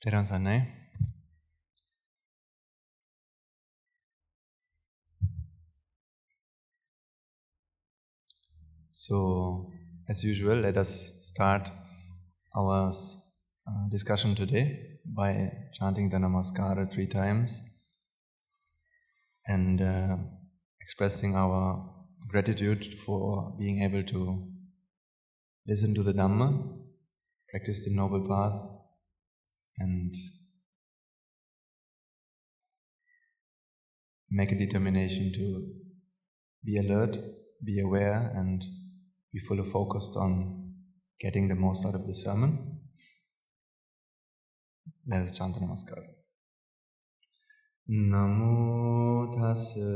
Tēnā Sannai. So, as usual, let us start our discussion today by chanting the Namaskara 3 times and expressing our gratitude for being able to listen to the Dhamma, practice the Noble Path, and make a determination to be alert, be aware, and be fully focused on getting the most out of the sermon. Let us chant the Namaskara. Namo tassa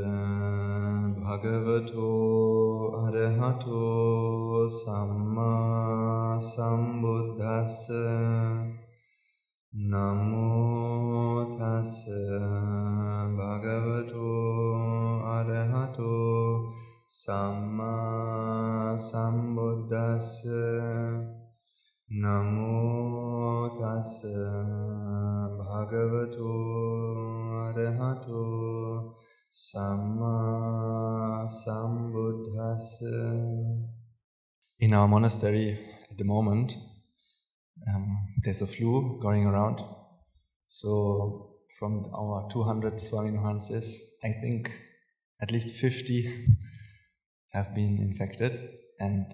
bhagavato arahato samma sambuddhassa. Namo tassa bhagavato arahato samma sambuddhassa. Namo tassa bhagavato arahato samma sambuddhassa. In our monastery at the moment, there's a flu going around. So from our 200 Swami Mahansis, I think at least 50 have been infected, and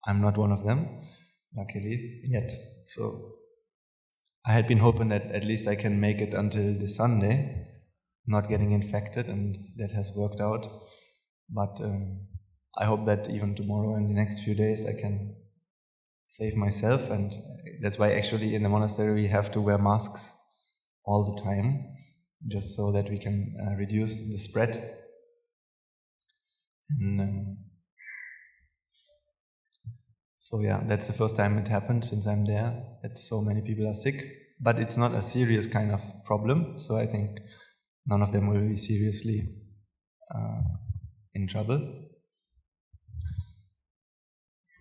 I'm not one of them, luckily, yet. So I had been hoping that at least I can make it until this Sunday, not getting infected, and that has worked out. But I hope that even tomorrow and the next few days I can save myself, and that's why actually in the monastery we have to wear masks all the time, just so that we can reduce the spread. And so yeah, that's the first time it happened since I'm there, that so many people are sick. But it's not a serious kind of problem, so I think none of them will be seriously in trouble.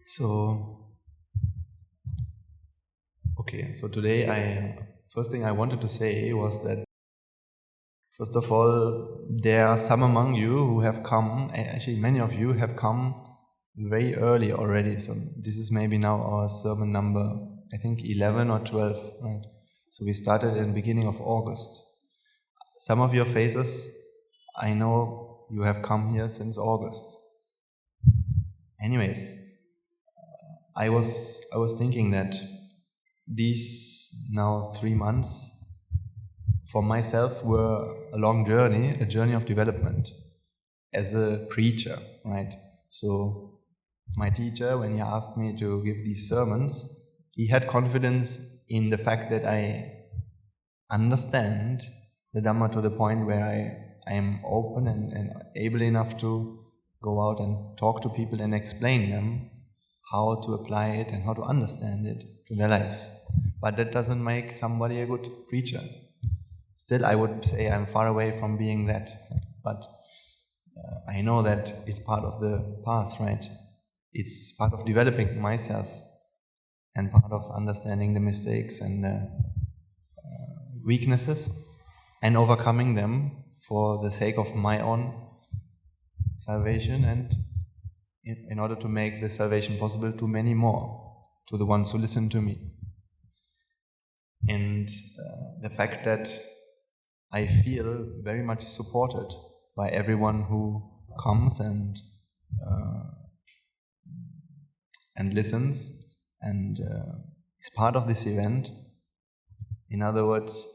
So, okay, so today first thing I wanted to say was that, first of all, there are some among you who have come, actually many of you have come very early already, so this is maybe now our sermon number, I think 11 or 12, right? So we started in the beginning of August. Some of your faces, I know you have come here since August. Anyways, I was thinking that these now 3 months for myself were a long journey, a journey of development as a preacher, right? So my teacher, when he asked me to give these sermons, he had confidence in the fact that I understand the Dhamma to the point where I am open and able enough to go out and talk to people and explain them how to apply it and how to understand it to their lives. But that doesn't make somebody a good preacher. Still, I would say I'm far away from being that. But I know that it's part of the path, right? It's part of developing myself and part of understanding the mistakes and weaknesses and overcoming them for the sake of my own salvation and in order to make the salvation possible to many more, to the ones who listen to me. And the fact that I feel very much supported by everyone who comes and listens and is part of this event. In other words,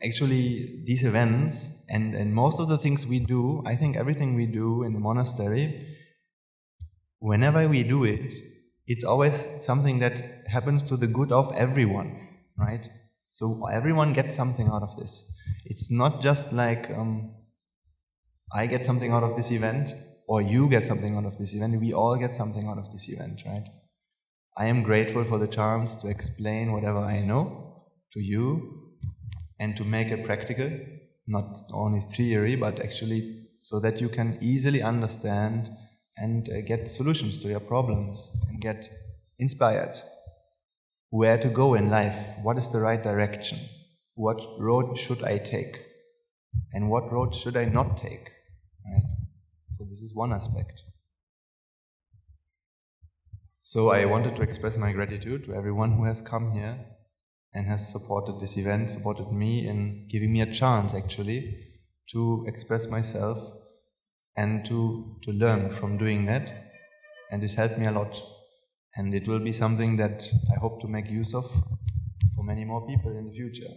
actually these events and most of the things we do, I think everything we do in the monastery, whenever we do it, it's always something that happens to the good of everyone, right? So everyone gets something out of this. It's not just like I get something out of this event or you get something out of this event. We all get something out of this event, right? I am grateful for the chance to explain whatever I know to you and to make it practical, not only theory, but actually so that you can easily understand and get solutions to your problems and get inspired. where to go in life. What is the right direction? What road should I take? And what road should I not take? Right? So this is one aspect. So I wanted to express my gratitude to everyone who has come here and has supported this event, supported me in giving me a chance actually to express myself and to learn from doing that. And it helped me a lot. And it will be something that I hope to make use of for many more people in the future.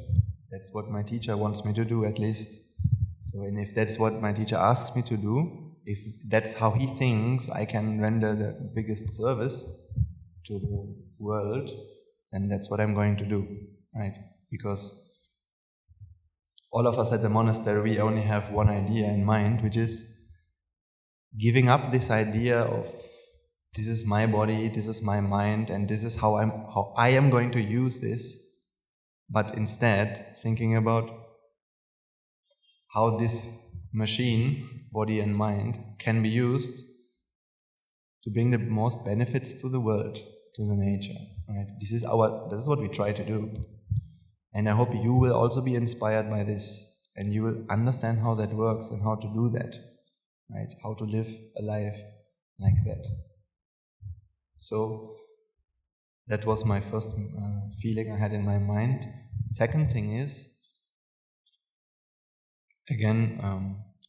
That's what my teacher wants me to do, at least. So, and if that's what my teacher asks me to do, if that's how he thinks I can render the biggest service to the world, then that's what I'm going to do, right? Because all of us at the monastery, we only have one idea in mind, which is giving up this idea of this is my body, this is my mind, and this is how I am going to use this, but instead thinking about how this machine, body and mind, can be used to bring the most benefits to the world, to the nature. Right? This is what we try to do. And I hope you will also be inspired by this, and you will understand how that works and how to do that, right? How to live a life like that. So that was my first feeling I had in my mind. Second thing is, again,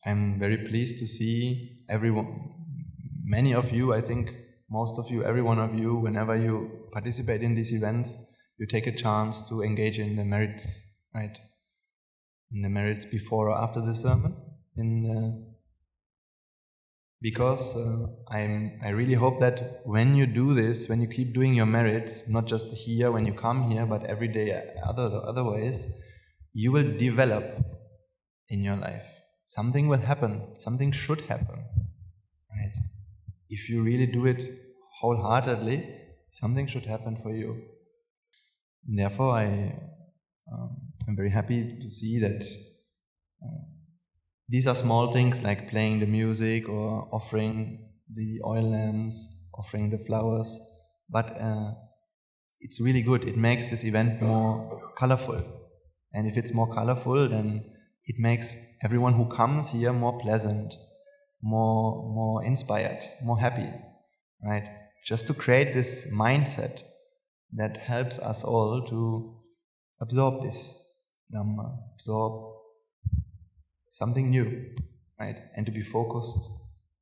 I'm very pleased to see many of you, I think most of you, every one of you, whenever you participate in these events, you take a chance to engage in the merits, right? In the merits before or after the sermon. Because I really hope that when you do this, when you keep doing your merits, not just here when you come here, but every day other ways, you will develop in your life. Something will happen. Something should happen, right? If you really do it wholeheartedly, something should happen for you. Therefore, I'm very happy to see that these are small things like playing the music or offering the oil lamps, offering the flowers, but it's really good. It makes this event more colorful. And if it's more colorful, then it makes everyone who comes here more pleasant, more inspired, more happy, right? Just to create this mindset that helps us all to absorb this Dhamma, absorb something new, right? And to be focused,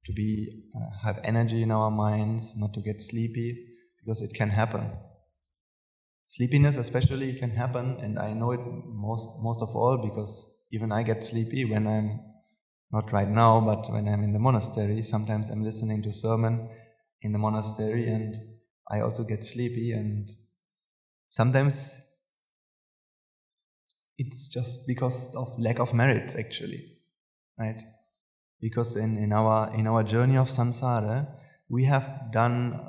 to be have energy in our minds, not to get sleepy, because it can happen. Sleepiness especially can happen, and I know it most of all because even I get sleepy when I'm, not right now, but when I'm in the monastery. Sometimes I'm listening to sermon in the monastery and I also get sleepy, and sometimes it's just because of lack of merits actually, right? Because in our journey of samsara, we have done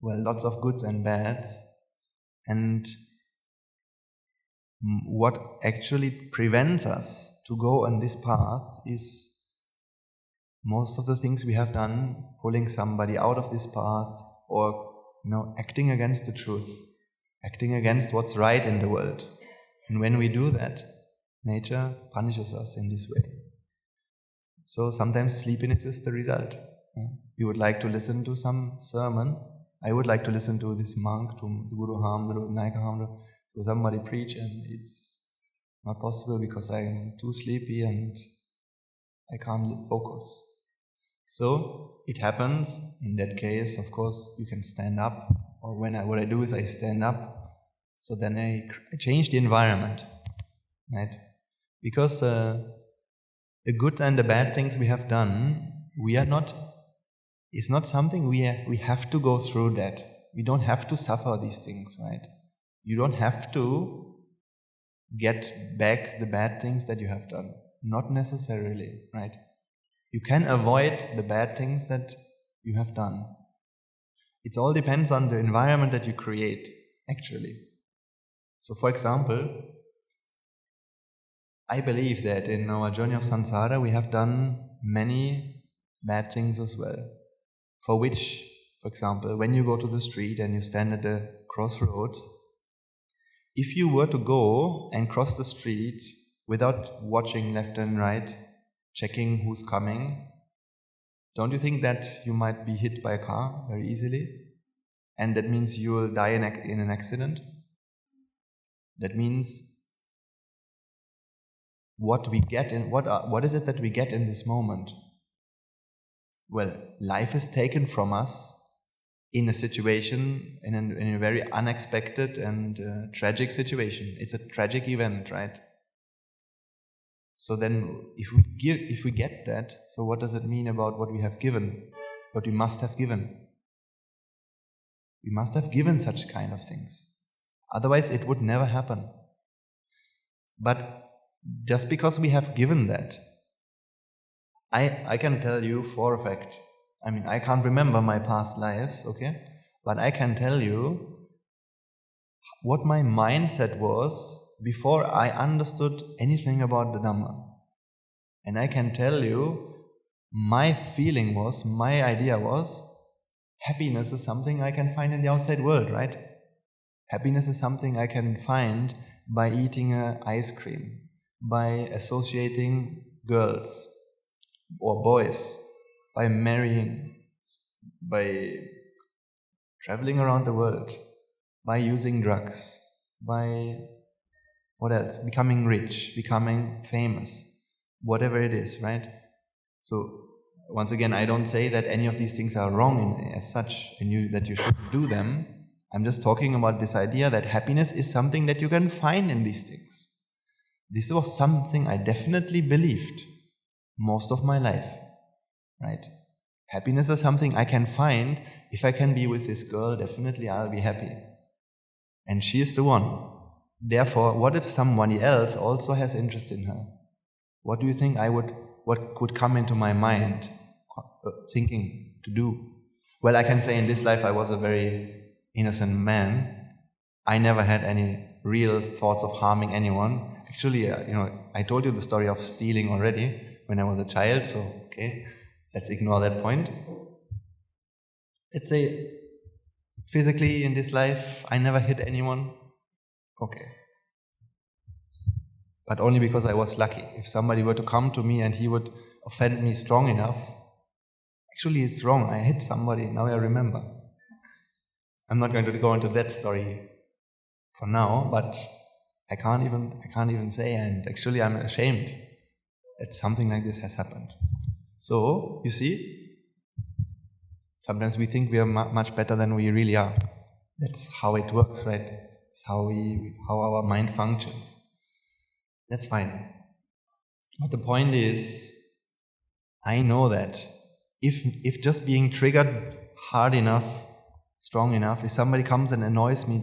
lots of goods and bads, and what actually prevents us to go on this path is most of the things we have done, pulling somebody out of this path, or acting against the truth, acting against what's right in the world. And when we do that, nature punishes us in this way. So sometimes sleepiness is the result. You would like to listen to some sermon. I would like to listen to this monk, to Guru Hamdru, Nayaka Hamdru, to somebody preach, and it's not possible because I'm too sleepy and I can't focus. So it happens. In that case, of course, you can stand up, or what I do is I stand up. So then I change the environment, right? Because the good and the bad things we have done, it's not something we have to go through that. We don't have to suffer these things, right? You don't have to get back the bad things that you have done. Not necessarily, right? You can avoid the bad things that you have done. It all depends on the environment that you create, actually. So, for example, I believe that in our journey of samsara we have done many bad things as well, for which For example, when you go to the street and you stand at the crossroads, if you were to go and cross the street without watching left and right, checking who's coming, don't you think that you might be hit by a car very easily? And that means you will die in an accident? That means what is it that we get in this moment? Well, life is taken from us in a situation, in a very unexpected and tragic situation. It's a tragic event, right? So then, if we get that, so what does it mean about what we have given, what we must have given? We must have given such kind of things. Otherwise, it would never happen. But just because we have given that, I can tell you for a fact, I can't remember my past lives, okay? But I can tell you what my mindset was before I understood anything about the Dhamma. And I can tell you, my idea was, happiness is something I can find in the outside world, right? Happiness is something I can find by eating ice cream, by associating girls or boys, by marrying, by traveling around the world, by using drugs, by what else? Becoming rich, becoming famous, whatever it is, right? So, once again, I don't say that any of these things are wrong as such, and that you shouldn't do them. I'm just talking about this idea that happiness is something that you can find in these things. This was something I definitely believed most of my life, right? Happiness is something I can find. If I can be with this girl, definitely I'll be happy. And she is the one. Therefore, what if somebody else also has interest in her? What do you think what could come into my mind thinking to do? Well, I can say in this life I was a very innocent man. I never had any real thoughts of harming anyone. Actually, I told you the story of stealing already when I was a child, so okay, let's ignore that point. Let's say, physically in this life, I never hit anyone. Okay. But only because I was lucky. If somebody were to come to me and he would offend me strong enough, actually it's wrong, I hit somebody, now I remember. I'm not going to go into that story for now, but I can't even say, and actually I'm ashamed that something like this has happened. So, you see, sometimes we think we are much better than we really are. That's how it works, right? It's how our mind functions. That's fine. But the point is, I know that if just being triggered hard enough, strong enough, if somebody comes and annoys me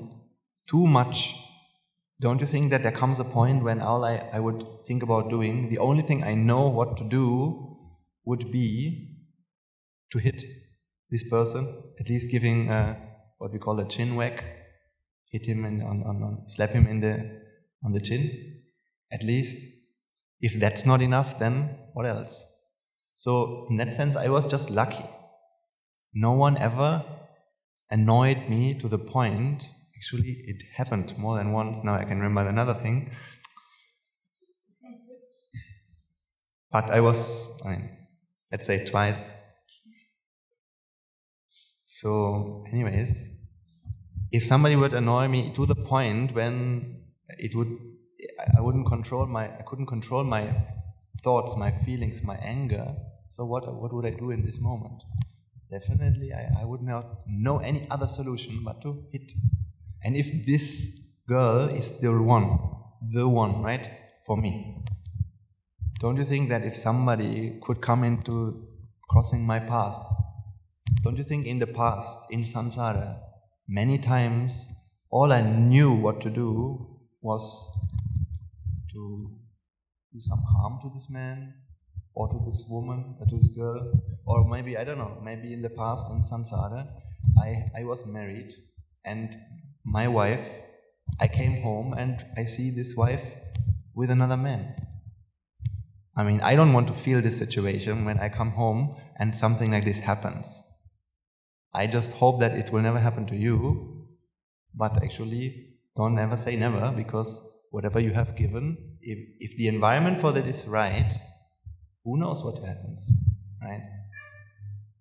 too much, don't you think that there comes a point when all I would think about doing, the only thing I know what to do would be to hit this person, at least giving what we call a chin whack, hit him slap him on the chin, at least. If that's not enough, then what else? So in that sense, I was just lucky. No one ever annoyed me to the point. Actually, it happened more than once. Now I can remember another thing. But let's say twice. So, anyways, if somebody would annoy me to the point when I couldn't control my thoughts, my feelings, my anger. So what would I do in this moment? Definitely, I would not know any other solution but to hit. And if this girl is the one, right, for me, don't you think that if somebody could come into crossing my path, don't you think in the past, in samsara, many times, all I knew what to do was to do some harm to this man, or to this woman, or to this girl, or maybe, I don't know, maybe in the past, in samsara, I was married, and my wife, I came home and I see this wife with another man. I don't want to feel this situation when I come home and something like this happens. I just hope that it will never happen to you, but actually don't ever say never, because whatever you have given, if the environment for that is right, who knows what happens, right?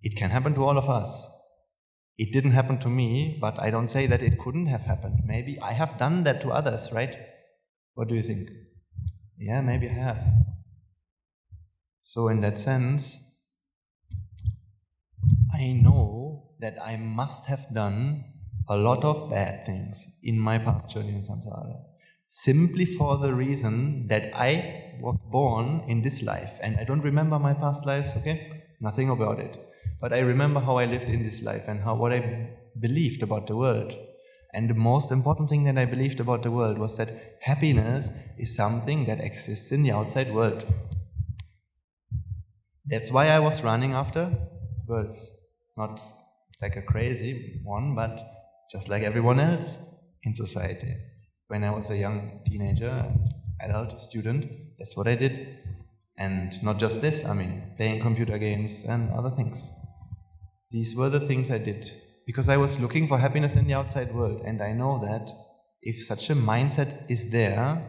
It can happen to all of us. It didn't happen to me, but I don't say that it couldn't have happened. Maybe I have done that to others, right? What do you think? Yeah, maybe I have. So in that sense, I know that I must have done a lot of bad things in my past journey in samsara, simply for the reason that I was born in this life. And I don't remember my past lives, okay? Nothing about it. But I remember how I lived in this life and what I believed about the world. And the most important thing that I believed about the world was that happiness is something that exists in the outside world. That's why I was running after girls. Not like a crazy one, but just like everyone else in society. When I was a young teenager, adult, student, that's what I did. And not just this, playing computer games and other things. These were the things I did. Because I was looking for happiness in the outside world. And I know that if such a mindset is there,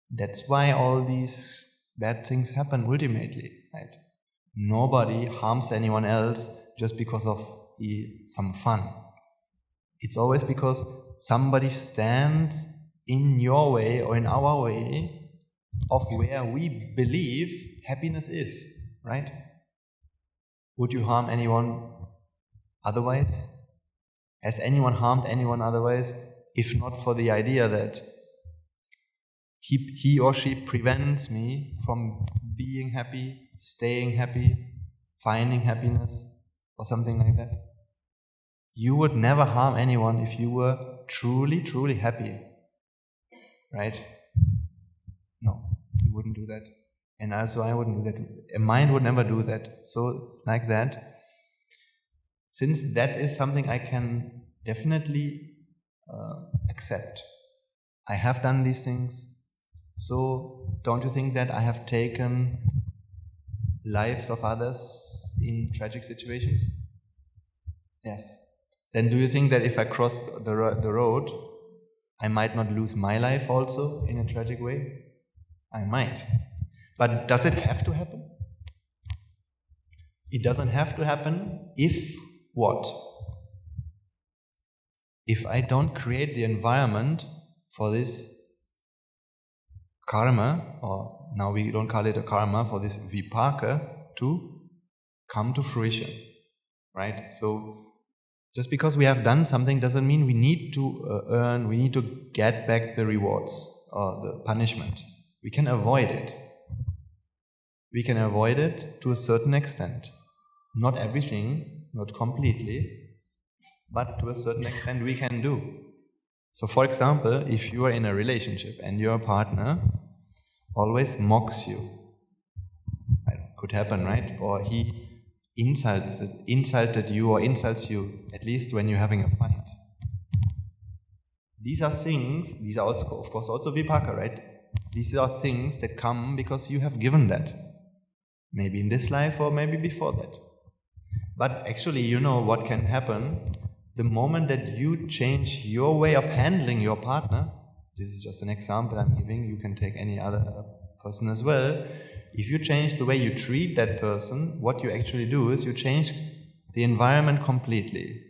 that's why all these bad things happen ultimately, right? Nobody harms anyone else just because of some fun. It's always because somebody stands in your way or in our way of where we believe happiness is, right? Would you harm anyone otherwise? Has anyone harmed anyone otherwise, if not for the idea that he or she prevents me from being happy, staying happy, finding happiness, or something like that? You would never harm anyone if you were truly, truly happy, right? No, you wouldn't do that. And also I wouldn't do that. A mind would never do that. So, like that, since that is something I can definitely accept. I have done these things. So, don't you think that I have taken lives of others in tragic situations? Yes. Then do you think that if I crossed the road, I might not lose my life also in a tragic way? I might. But does it have to happen? It doesn't have to happen if what? If I don't create the environment for this karma, or now we don't call it a karma, for this vipaka to come to fruition, right? So just because we have done something doesn't mean we need to we need to get back the rewards or the punishment. We can avoid it. We can avoid it to a certain extent. Not everything, not completely, but to a certain extent we can do. So for example, if you are in a relationship and your partner always mocks you, it could happen, right? Or he insulted you or insults you, at least when you're having a fight. These are things, these are also, of course, also vipaka, right? These are things that come because you have given that. Maybe in this life or maybe before that. But actually, you know what can happen? The moment that you change your way of handling your partner, this is just an example I'm giving, you can take any other person as well. If you change the way you treat that person, what you actually do is you change the environment completely.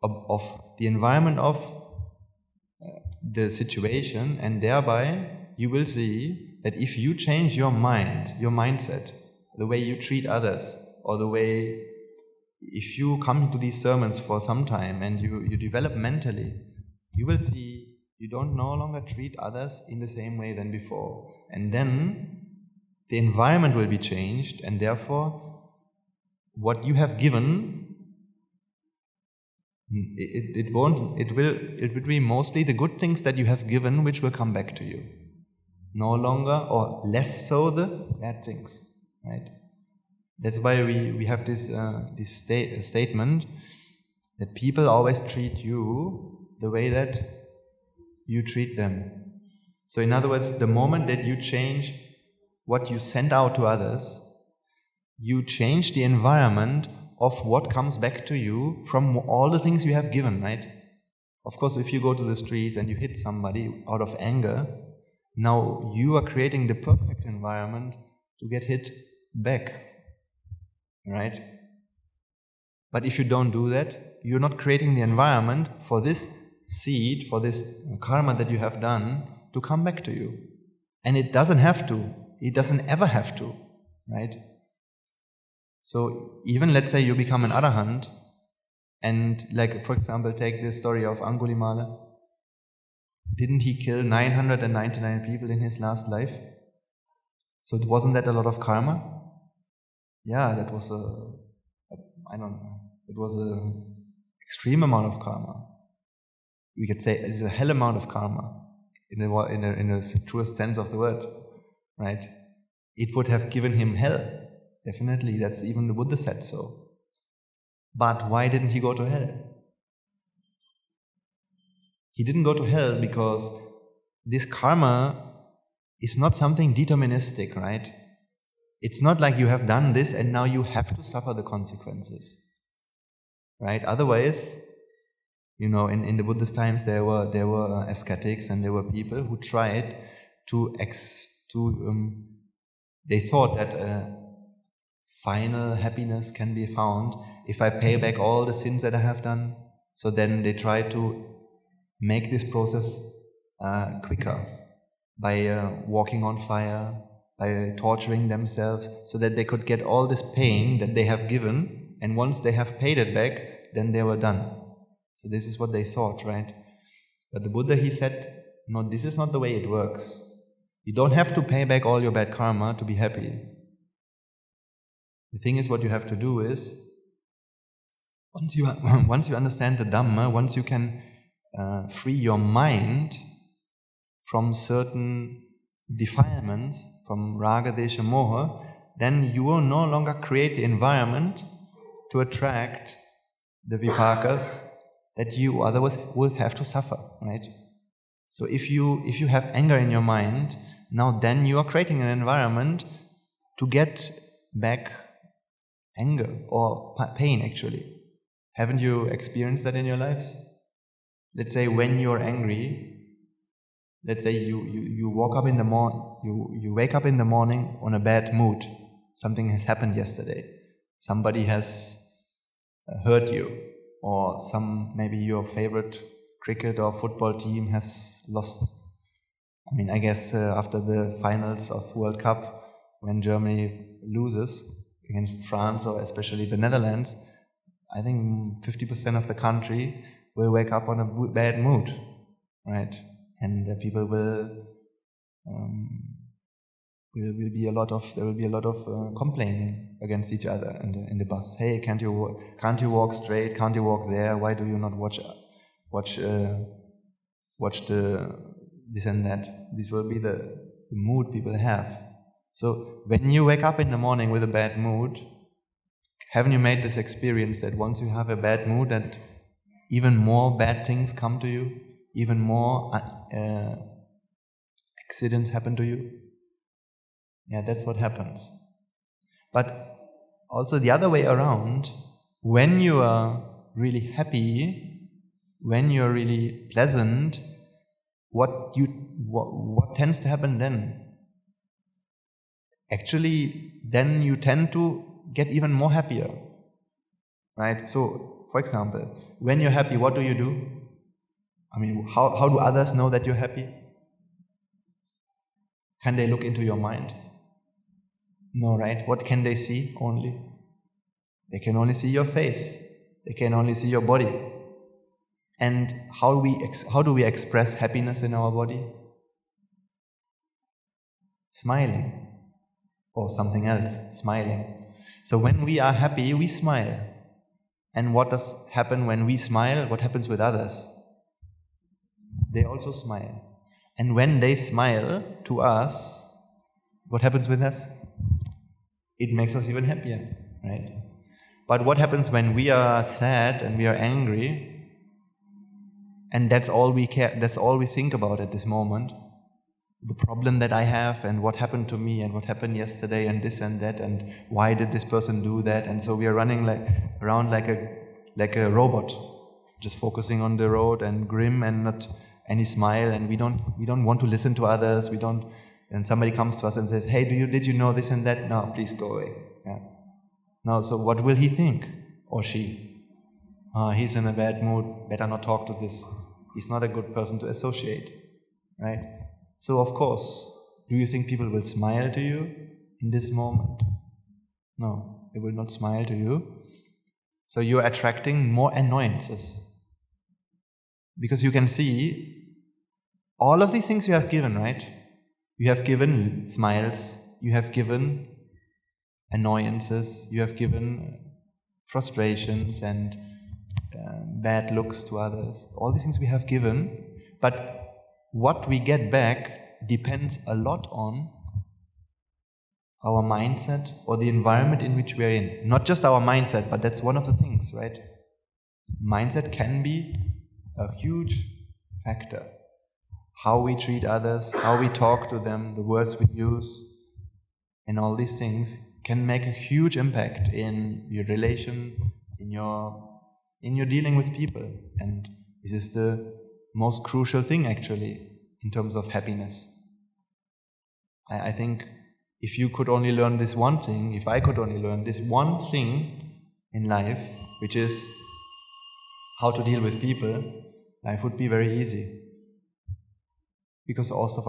Of the environment of the situation, and thereby you will see that if you change your mind, your mindset, the way you treat others, or the way, if you come to these sermons for some time and you develop mentally, you will see you don't no longer treat others in the same way than before. And then the environment will be changed, and therefore what you have given, it will be mostly the good things that you have given which will come back to you. No longer or less so the bad things, right? That's why we have this statement that people always treat you the way that you treat them. So in other words, the moment that you change what you send out to others, you change the environment of what comes back to you from all the things you have given, right? Of course, if you go to the streets and you hit somebody out of anger, now you are creating the perfect environment to get hit back, right? But if you don't do that, you're not creating the environment for this seed, for this karma that you have done to come back to you. And it doesn't have to. It doesn't ever have to, right? So even let's say you become an arahant, and like, for example, take the story of Angulimala. Didn't he kill 999 people in his last life? So wasn't that a lot of karma? Yeah, that was it was an extreme amount of karma. We could say it's a hell amount of karma in the truest sense of the word, right? It would have given him hell, definitely. That's even the Buddha said so. But why didn't he go to hell? He didn't go to hell because this karma is not something deterministic, right? It's not like you have done this and now you have to suffer the consequences, right? Otherwise, in the Buddhist times there were ascetics and there were people who tried they thought that final happiness can be found if I pay back all the sins that I have done. So then they try to make this process quicker by walking on fire, by torturing themselves, so that they could get all this pain that they have given, and once they have paid it back, then they were done. So this is what they thought, right? But the Buddha, he said, no, this is not the way it works. You don't have to pay back all your bad karma to be happy. The thing is, what you have to do is, once you understand the Dhamma, once you can free your mind from certain defilements, from raga, desha, moha, then you will no longer create the environment to attract the vipakas that you otherwise would have to suffer, right? So if you have anger in your mind, now then you are creating an environment to get back anger or pain, actually. Haven't you experienced that in your lives? Let's say when you're angry, let's say you woke up in the you wake up in the morning on a bad mood. Something has happened yesterday. Somebody has hurt you, or maybe your favorite cricket or football team has lost. I mean, I guess after the finals of World Cup, when Germany loses against France or especially the Netherlands, I think 50% of the country will wake up on a bad mood, right? And people will be a lot of complaining against each other in the bus. Hey, can't you walk straight? Can't you walk there? Why do you not watch the this and that? This will be the mood people have. So when you wake up in the morning with a bad mood, haven't you made this experience that once you have a bad mood, that even more bad things come to you, even more accidents happen to you? Yeah, that's what happens. But also the other way around, when you are really happy, when you're really pleasant, what tends to happen then? Actually, then you tend to get even more happier, right? So, for example, when you're happy, what do you do? I mean, how do others know that you're happy? Can they look into your mind? No, right? What can they see only? They can only see your face. They can only see your body. And how do we express happiness in our body? Smiling. Or something else, smiling. So when we are happy, we smile. And what does happen when we smile? What happens with others? They also smile. And when they smile to us, what happens with us? It makes us even happier, right? But what happens when we are sad and we are angry, and that's all we care, that's all we think about at this moment? the problem that I have and what happened to me and what happened yesterday and this and that and why did this person do that, and so we are running around like a robot, just focusing on the road and grim and not any smile, and we don't want to listen to others. And somebody comes to us and says, "Hey, did you know this and that?" No, please go away. Yeah. No, so what will he think or she? He's in a bad mood. Better not talk to this. He's not a good person to associate, right? So of course, do you think people will smile to you in this moment? No, they will not smile to you. So you're attracting more annoyances. Because you can see all of these things you have given, right? You have given smiles, you have given annoyances, you have given frustrations and bad looks to others. All these things we have given, but what we get back depends a lot on our mindset or the environment in which we are in. Not just our mindset, but that's one of the things, right? Mindset can be a huge factor. How we treat others, how we talk to them, the words we use, and all these things can make a huge impact in your relation, in your dealing with people. And this is the most crucial thing actually in terms of happiness. I think if you could only learn this one thing, if I could only learn this one thing in life, which is how to deal with people, life would be very easy. Because also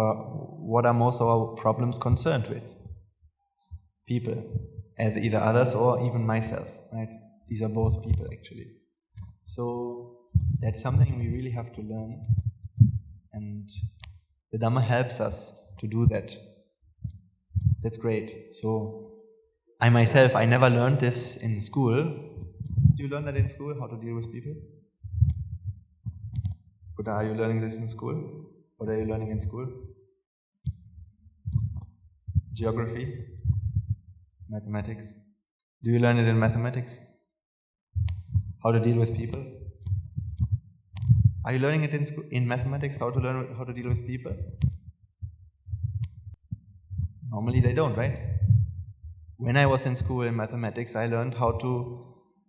what are most of our problems concerned with? People, either others or even myself, right? These are both people actually. So that's something we really have to learn, and the Dhamma helps us to do that. That's great. So I myself, I never learned this in school. Did you learn that in school, how to deal with people? But are you learning this in school? What are you learning in school? Geography? Mathematics? Do you learn it in mathematics? How to deal with people? Are you learning it in school, in mathematics, how to deal with people? Normally they don't, right? When I was in school in mathematics, I learned how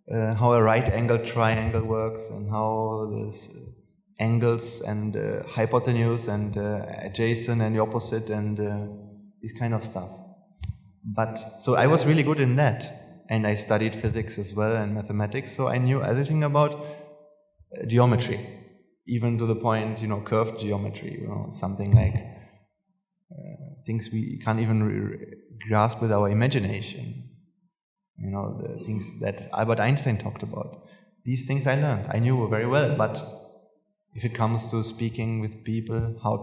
a right-angled triangle works and how this angles and hypotenuse and adjacent and the opposite and this kind of stuff. So I was really good in that, and I studied physics as well and mathematics, so I knew everything about geometry, even to the point, curved geometry, something like things we can't even grasp with our imagination. The things that Albert Einstein talked about. These things I learned. I knew very well, but if it comes to speaking with people, how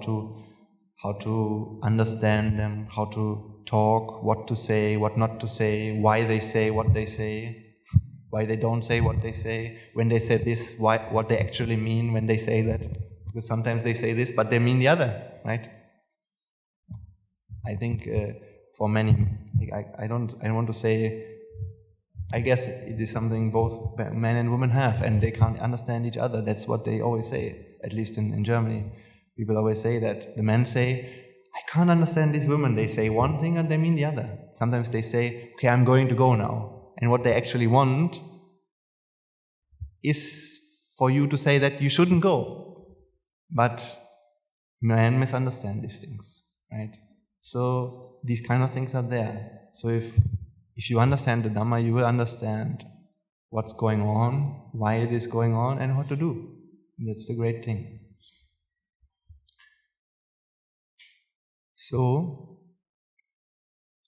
to understand them, how to talk, what to say, what not to say, why they say what they say, why they don't say what they say, when they say this, what they actually mean when they say that. Because sometimes they say this, but they mean the other, right? I think for many, I don't want to say, I guess it is something both men and women have, and they can't understand each other. That's what they always say, at least in Germany. People always say that. The men say, I can't understand these women. They say one thing and they mean the other. Sometimes they say, okay, I'm going to go now. And what they actually want is for you to say that you shouldn't go. But men misunderstand these things, right? So these kind of things are there. So if you understand the Dhamma, you will understand what's going on, why it is going on, and what to do. That's the great thing. So,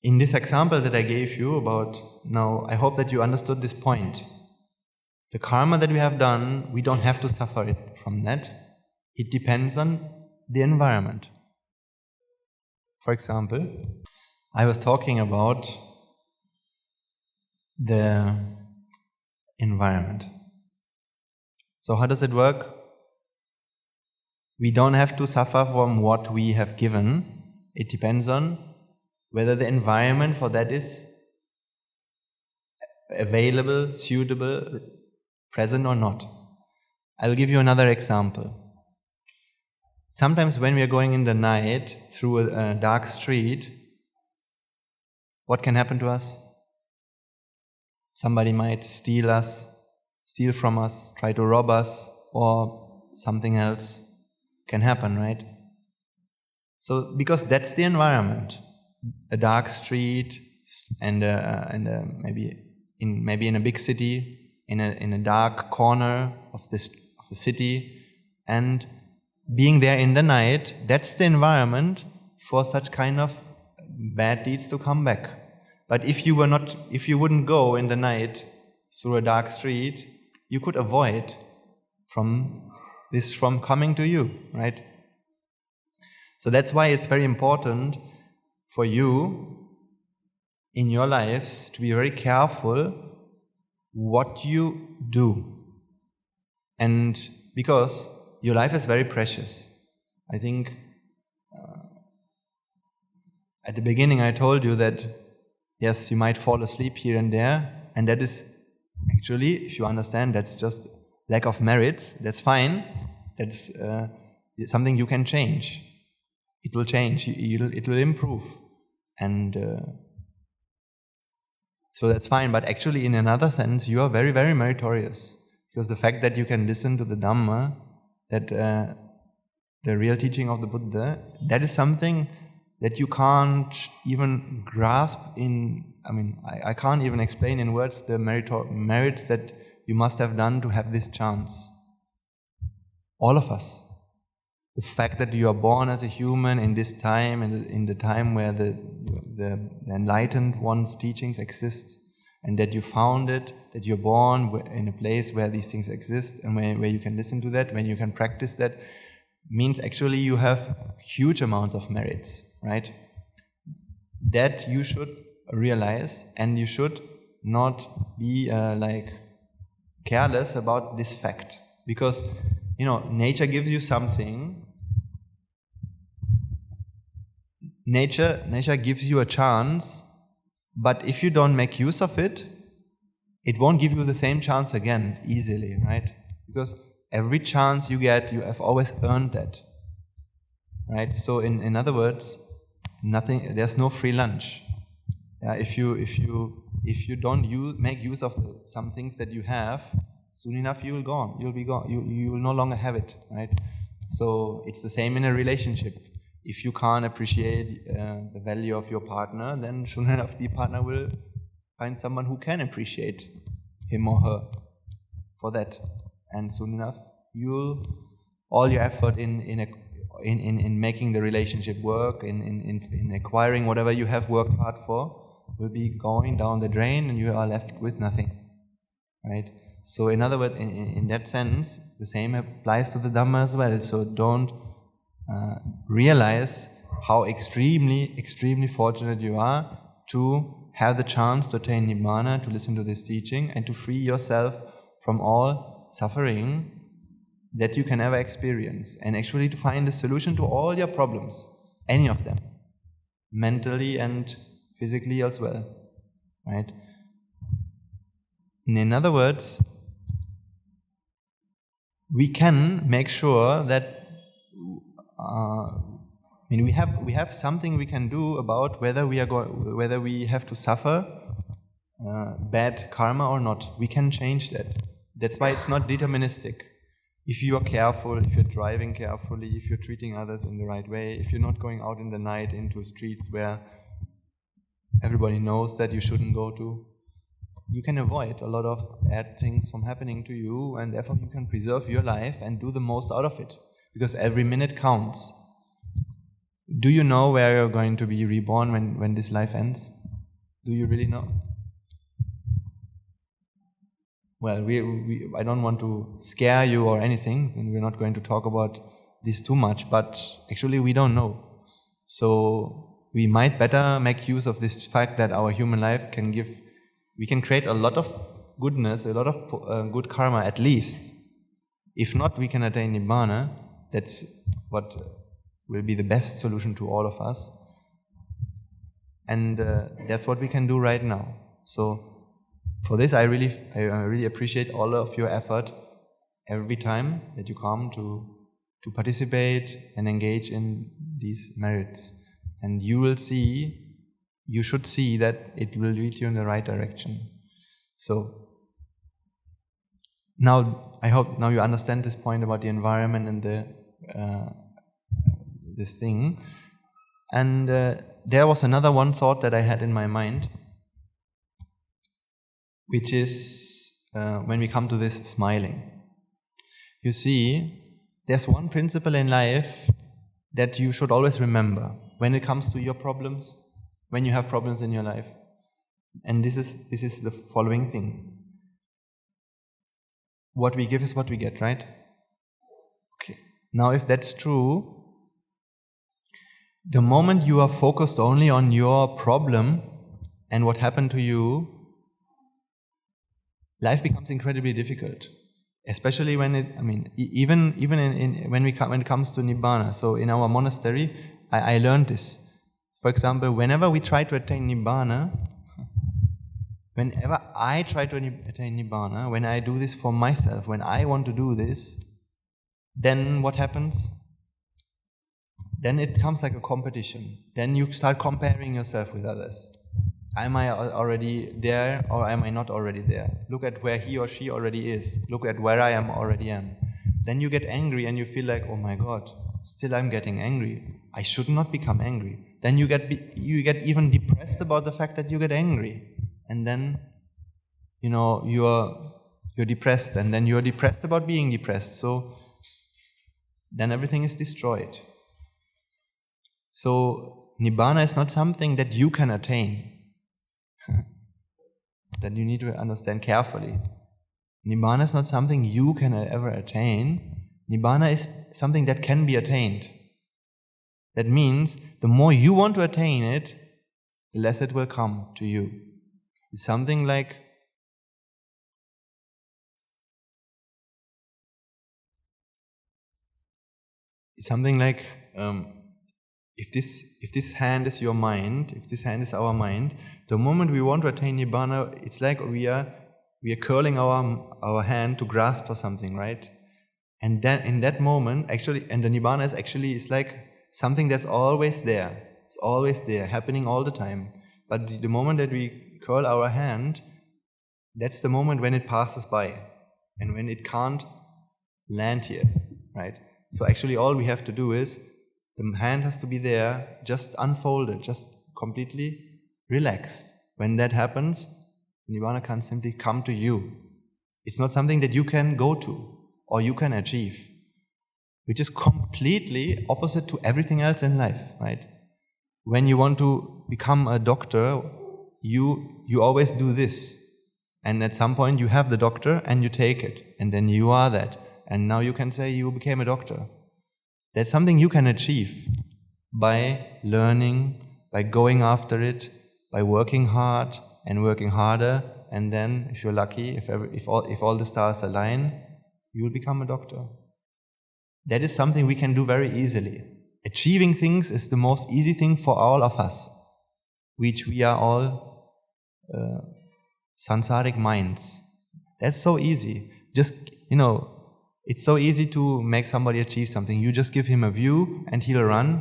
in this example that I gave you about now, I hope that you understood this point. The karma that we have done, we don't have to suffer it from that. It depends on the environment. For example, I was talking about the environment. So how does it work? We don't have to suffer from what we have given. It depends on whether the environment for that is available, suitable, present or not. I'll give you another example. sometimes when we are going in the night through a dark street, what can happen to us? Somebody might steal from us, try to rob us, or something else can happen, right? So, because that's the environment, a dark street, and maybe in a big city, in a dark corner of the city, and being there in the night, that's the environment for such kind of bad deeds to come back. But if you wouldn't go in the night through a dark street, you could avoid from coming to you, right? So that's why it's very important for you in your lives to be very careful what you do. And because your life is very precious. I think at the beginning I told you that yes, you might fall asleep here and there, and that is actually, if you understand, that's just lack of merit. That's fine. That's something you can change. It will change. It will improve, and so that's fine. But actually, in another sense, you are very, very meritorious, because the fact that you can listen to the Dhamma, that the real teaching of the Buddha, that is something that you can't even grasp in. I mean, I can't even explain in words the merits that you must have done to have this chance. All of us. The fact that you are born as a human in this time, in the time where the enlightened one's teachings exist, and that you found it, that you're born in a place where these things exist, and where you can listen to that, when you can practice that, means actually you have huge amounts of merits, right? That you should realize, and you should not be careless about this fact, because nature gives you something. Nature gives you a chance, but if you don't make use of it, it won't give you the same chance again easily, right? Because every chance you get, you have always earned that, right? So in other words, there's no free lunch. Yeah, if you don't make use of some things that you have, soon enough you'll be gone. You will no longer have it, right? So it's the same in a relationship. If you can't appreciate the value of your partner, then soon enough the partner will find someone who can appreciate him or her for that. And soon enough, all your effort in making the relationship work, in acquiring whatever you have worked hard for, will be going down the drain, and you are left with nothing, right? So in other words, in that sense, the same applies to the Dhamma as well. So don't realize how extremely, extremely fortunate you are to have the chance to attain Nibbana, to listen to this teaching, and to free yourself from all suffering that you can ever experience, and actually to find a solution to all your problems, any of them, mentally and physically as well, right? In other words, we can make sure that we have something we can do about whether we have to suffer bad karma or not. We can change that. That's why it's not deterministic. If you are careful, if you're driving carefully, if you're treating others in the right way, if you're not going out in the night into streets where everybody knows that you shouldn't go to, you can avoid a lot of bad things from happening to you, and therefore you can preserve your life and do the most out of it, because every minute counts. Do you know where you're going to be reborn when this life ends? Do you really know? Well, I don't want to scare you or anything, and we're not going to talk about this too much, but actually we don't know. So we might better make use of this fact that our human life we can create a lot of goodness, a lot of good karma at least. If not, we can attain Nibbana. That's what will be the best solution to all of us. And that's what we can do right now. So for this, I really appreciate all of your effort every time that you come to to participate and engage in these merits. And you should see that it will lead you in the right direction. So, now, I hope now you understand this point about the environment and this thing. And there was another one thought that I had in my mind, which is when we come to this smiling. You see, there's one principle in life that you should always remember when it comes to your problems, when you have problems in your life. And this is the following thing. What we give is what we get, right? Okay. Now, if that's true, the moment you are focused only on your problem and what happened to you, life becomes incredibly difficult. Especially when when it comes to Nibbana. So in our monastery, I learned this. For example, whenever we try to attain Nibbana, whenever I try to attain Nibbana, when I do this for myself, when I want to do this, then what happens? Then it becomes like a competition. Then you start comparing yourself with others. Am I already there or am I not already there? Look at where he or she already is. Look at where I already am. Then you get angry and you feel like, oh my God, still I'm getting angry. I should not become angry. Then you get even depressed about the fact that you get angry. And then, you're depressed, and then you're depressed about being depressed. So then everything is destroyed. So Nibbana is not something that you can attain. That you need to understand carefully. Nibbana is not something you can ever attain. Nibbana is something that can be attained. That means the more you want to attain it, the less it will come to you. It's something like if this hand is your mind, if this hand is our mind, the moment we want to attain Nibbana, it's like we are curling our hand to grasp for something, right? And then in that moment, actually, and the Nibbana is like something that's always there. It's always there, happening all the time. But the moment that we curl our hand, that's the moment when it passes by and when it can't land here, right? So actually all we have to do is, the hand has to be there, just unfolded, just completely relaxed. When that happens, Nibbana can simply come to you. It's not something that you can go to or you can achieve, which is completely opposite to everything else in life, right? When you want to become a doctor, you always do this. And at some point you have the doctor and you take it. And then you are that. And now you can say you became a doctor. That's something you can achieve by learning, by going after it, by working hard and working harder. And then, if you're lucky, if all the stars align, you will become a doctor. That is something we can do very easily. Achieving things is the most easy thing for all of us, which we are all sansaric minds. That's so easy. Just, it's so easy to make somebody achieve something. You just give him a view and he'll run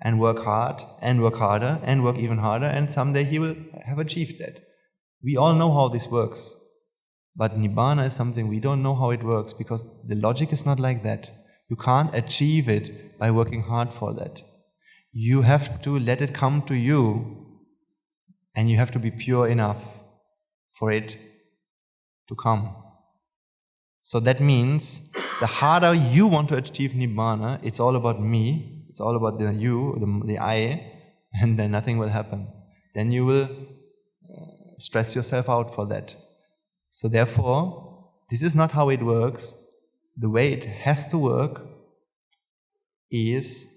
and work hard and work harder and work even harder, and someday he will have achieved that. We all know how this works. But Nibbana is something we don't know how it works, because the logic is not like that. You can't achieve it by working hard for that. You have to let it come to you, and you have to be pure enough for it to come. So that means the harder you want to achieve Nibbana, it's all about me, it's all about the I, and then nothing will happen. Then you will stress yourself out for that. So therefore, this is not how it works. The way it has to work is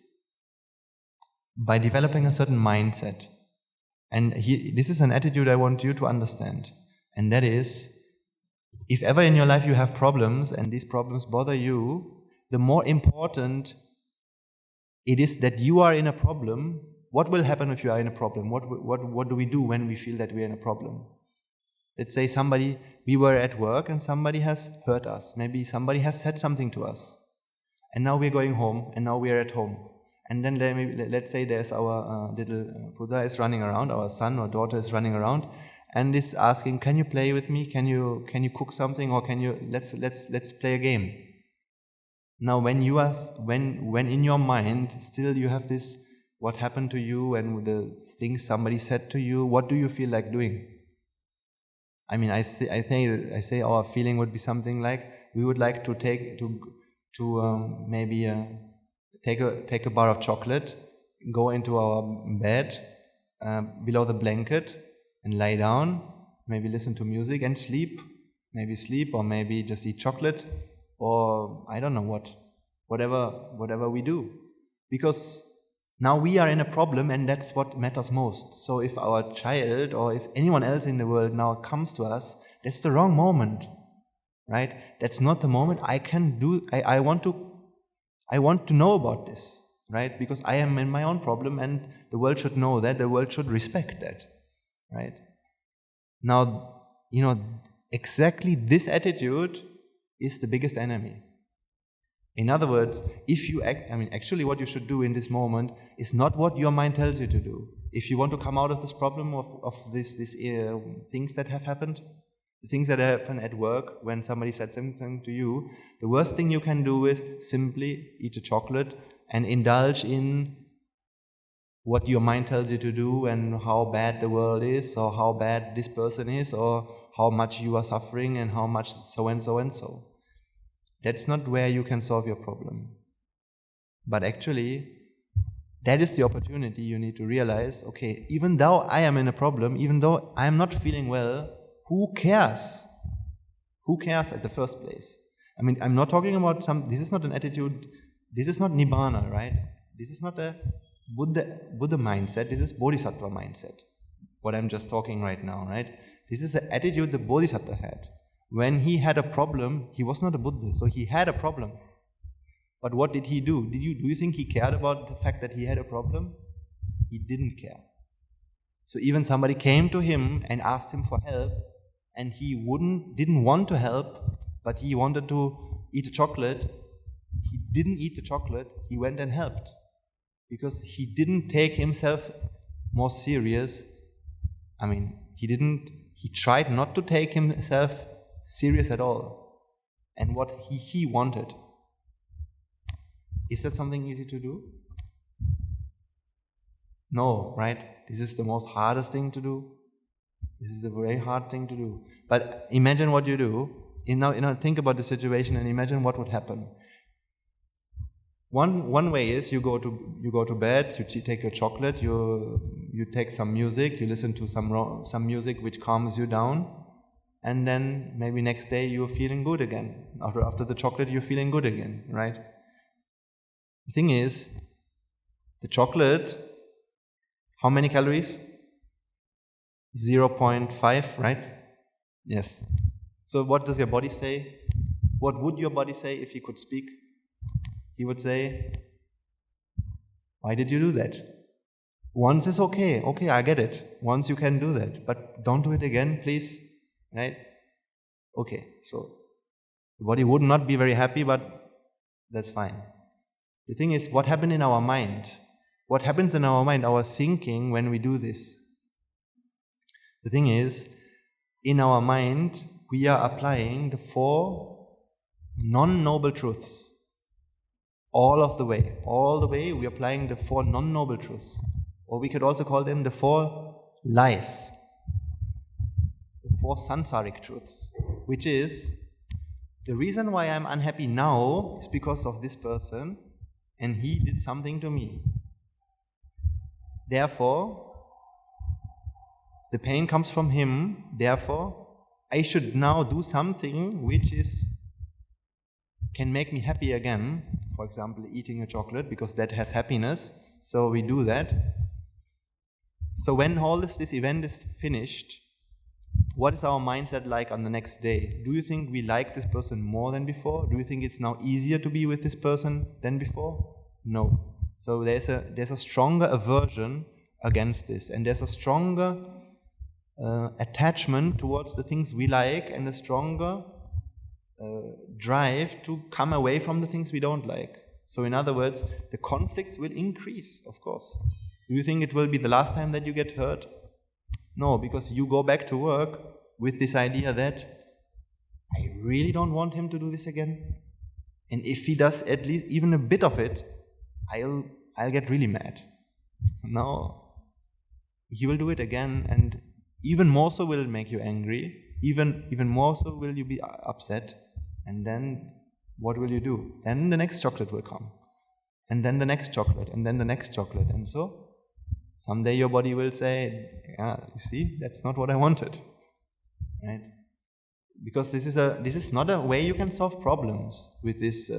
by developing a certain mindset. And this is an attitude I want you to understand. And that is, if ever in your life you have problems and these problems bother you, the more important it is that you are in a problem. What will happen if you are in a problem? What do we do when we feel that we are in a problem? Let's say we were at work and somebody has hurt us. Maybe somebody has said something to us. And now we're going home, and now we're at home. And then let's say there's our little Buddha is running around, our son or daughter is running around, and is asking, "Can you play with me? Can you cook something, or can you let's play a game?" Now, when in your mind still you have this, what happened to you and the things somebody said to you, what do you feel like doing? I mean, I say our feeling would be something like we would like to take a bar of chocolate, go into our bed below the blanket and lie down, maybe listen to music and sleep, or maybe just eat chocolate, or I don't know whatever we do. Because now we are in a problem, and that's what matters most. So if our child or if anyone else in the world now comes to us, that's the wrong moment, right? That's not the moment I can do. I want to know about this, right? Because I am in my own problem, and the world should know that. The world should respect that, right? Now, exactly this attitude is the biggest enemy. In other words, actually what you should do in this moment is not what your mind tells you to do. If you want to come out of this problem of these things that have happened, the things that happen at work when somebody said something to you, the worst thing you can do is simply eat a chocolate and indulge in what your mind tells you to do and how bad the world is, or how bad this person is, or how much you are suffering and how much so and so and so. That's not where you can solve your problem. But actually, that is the opportunity you need to realize, okay, even though I am in a problem, even though I am not feeling well, who cares? Who cares at the first place? I mean, I'm not talking about this is not an attitude, this is not Nibbana, right? This is not a Buddha mindset, this is Bodhisattva mindset. What I'm just talking right now, right? This is the attitude the Bodhisattva had. When he had a problem, he was not a Buddha, so he had a problem. But what did he do? Do you think he cared about the fact that he had a problem? He didn't care. So even somebody came to him and asked him for help, and he didn't want to help, but he wanted to eat a chocolate. He didn't eat the chocolate, he went and helped. Because he didn't take himself more serious. I mean, he tried not to take himself serious at all, and what he wanted. Is that something easy to do? No, right? This is the most hardest thing to do. This is a very hard thing to do. But imagine what you do. Think about the situation and imagine what would happen. One way is you go to bed, you take your chocolate, you take some music, you listen to some music which calms you down. And then maybe next day you're feeling good again. After the chocolate, you're feeling good again, right? The thing is, the chocolate, how many calories? 0.5, right? Yes. So what does your body say? What would your body say if he could speak? He would say, "Why did you do that? Once is okay. Okay, I get it. Once you can do that. But don't do it again, please." Right? Okay, so the body would not be very happy, but that's fine. The thing is, what happened in our mind? What happens in our mind, our thinking when we do this? The thing is, in our mind, we are applying the 4 non-noble truths. All the way we are applying the 4 non-noble truths. Or we could also call them the 4 lies. 4 samsaric truths, which is, the reason why I'm unhappy now is because of this person, and he did something to me. Therefore, the pain comes from him. Therefore, I should now do something which can make me happy again. For example, eating a chocolate, because that has happiness. So we do that. So when all this event is finished, what is our mindset like on the next day? Do you think we like this person more than before? Do you think it's now easier to be with this person than before? No. So there's a stronger aversion against this, and there's a stronger attachment towards the things we like, and a stronger drive to come away from the things we don't like. So in other words, the conflicts will increase, of course. Do you think it will be the last time that you get hurt? No, because you go back to work with this idea that I really don't want him to do this again. And if he does at least even a bit of it, I'll get really mad. Now, he will do it again, and even more so will it make you angry. Even more so will you be upset. And then what will you do? Then the next chocolate will come. And then the next chocolate, and then the next chocolate. And so, someday your body will say, yeah, you see, that's not what I wanted. Right? Because this is not a way you can solve problems with this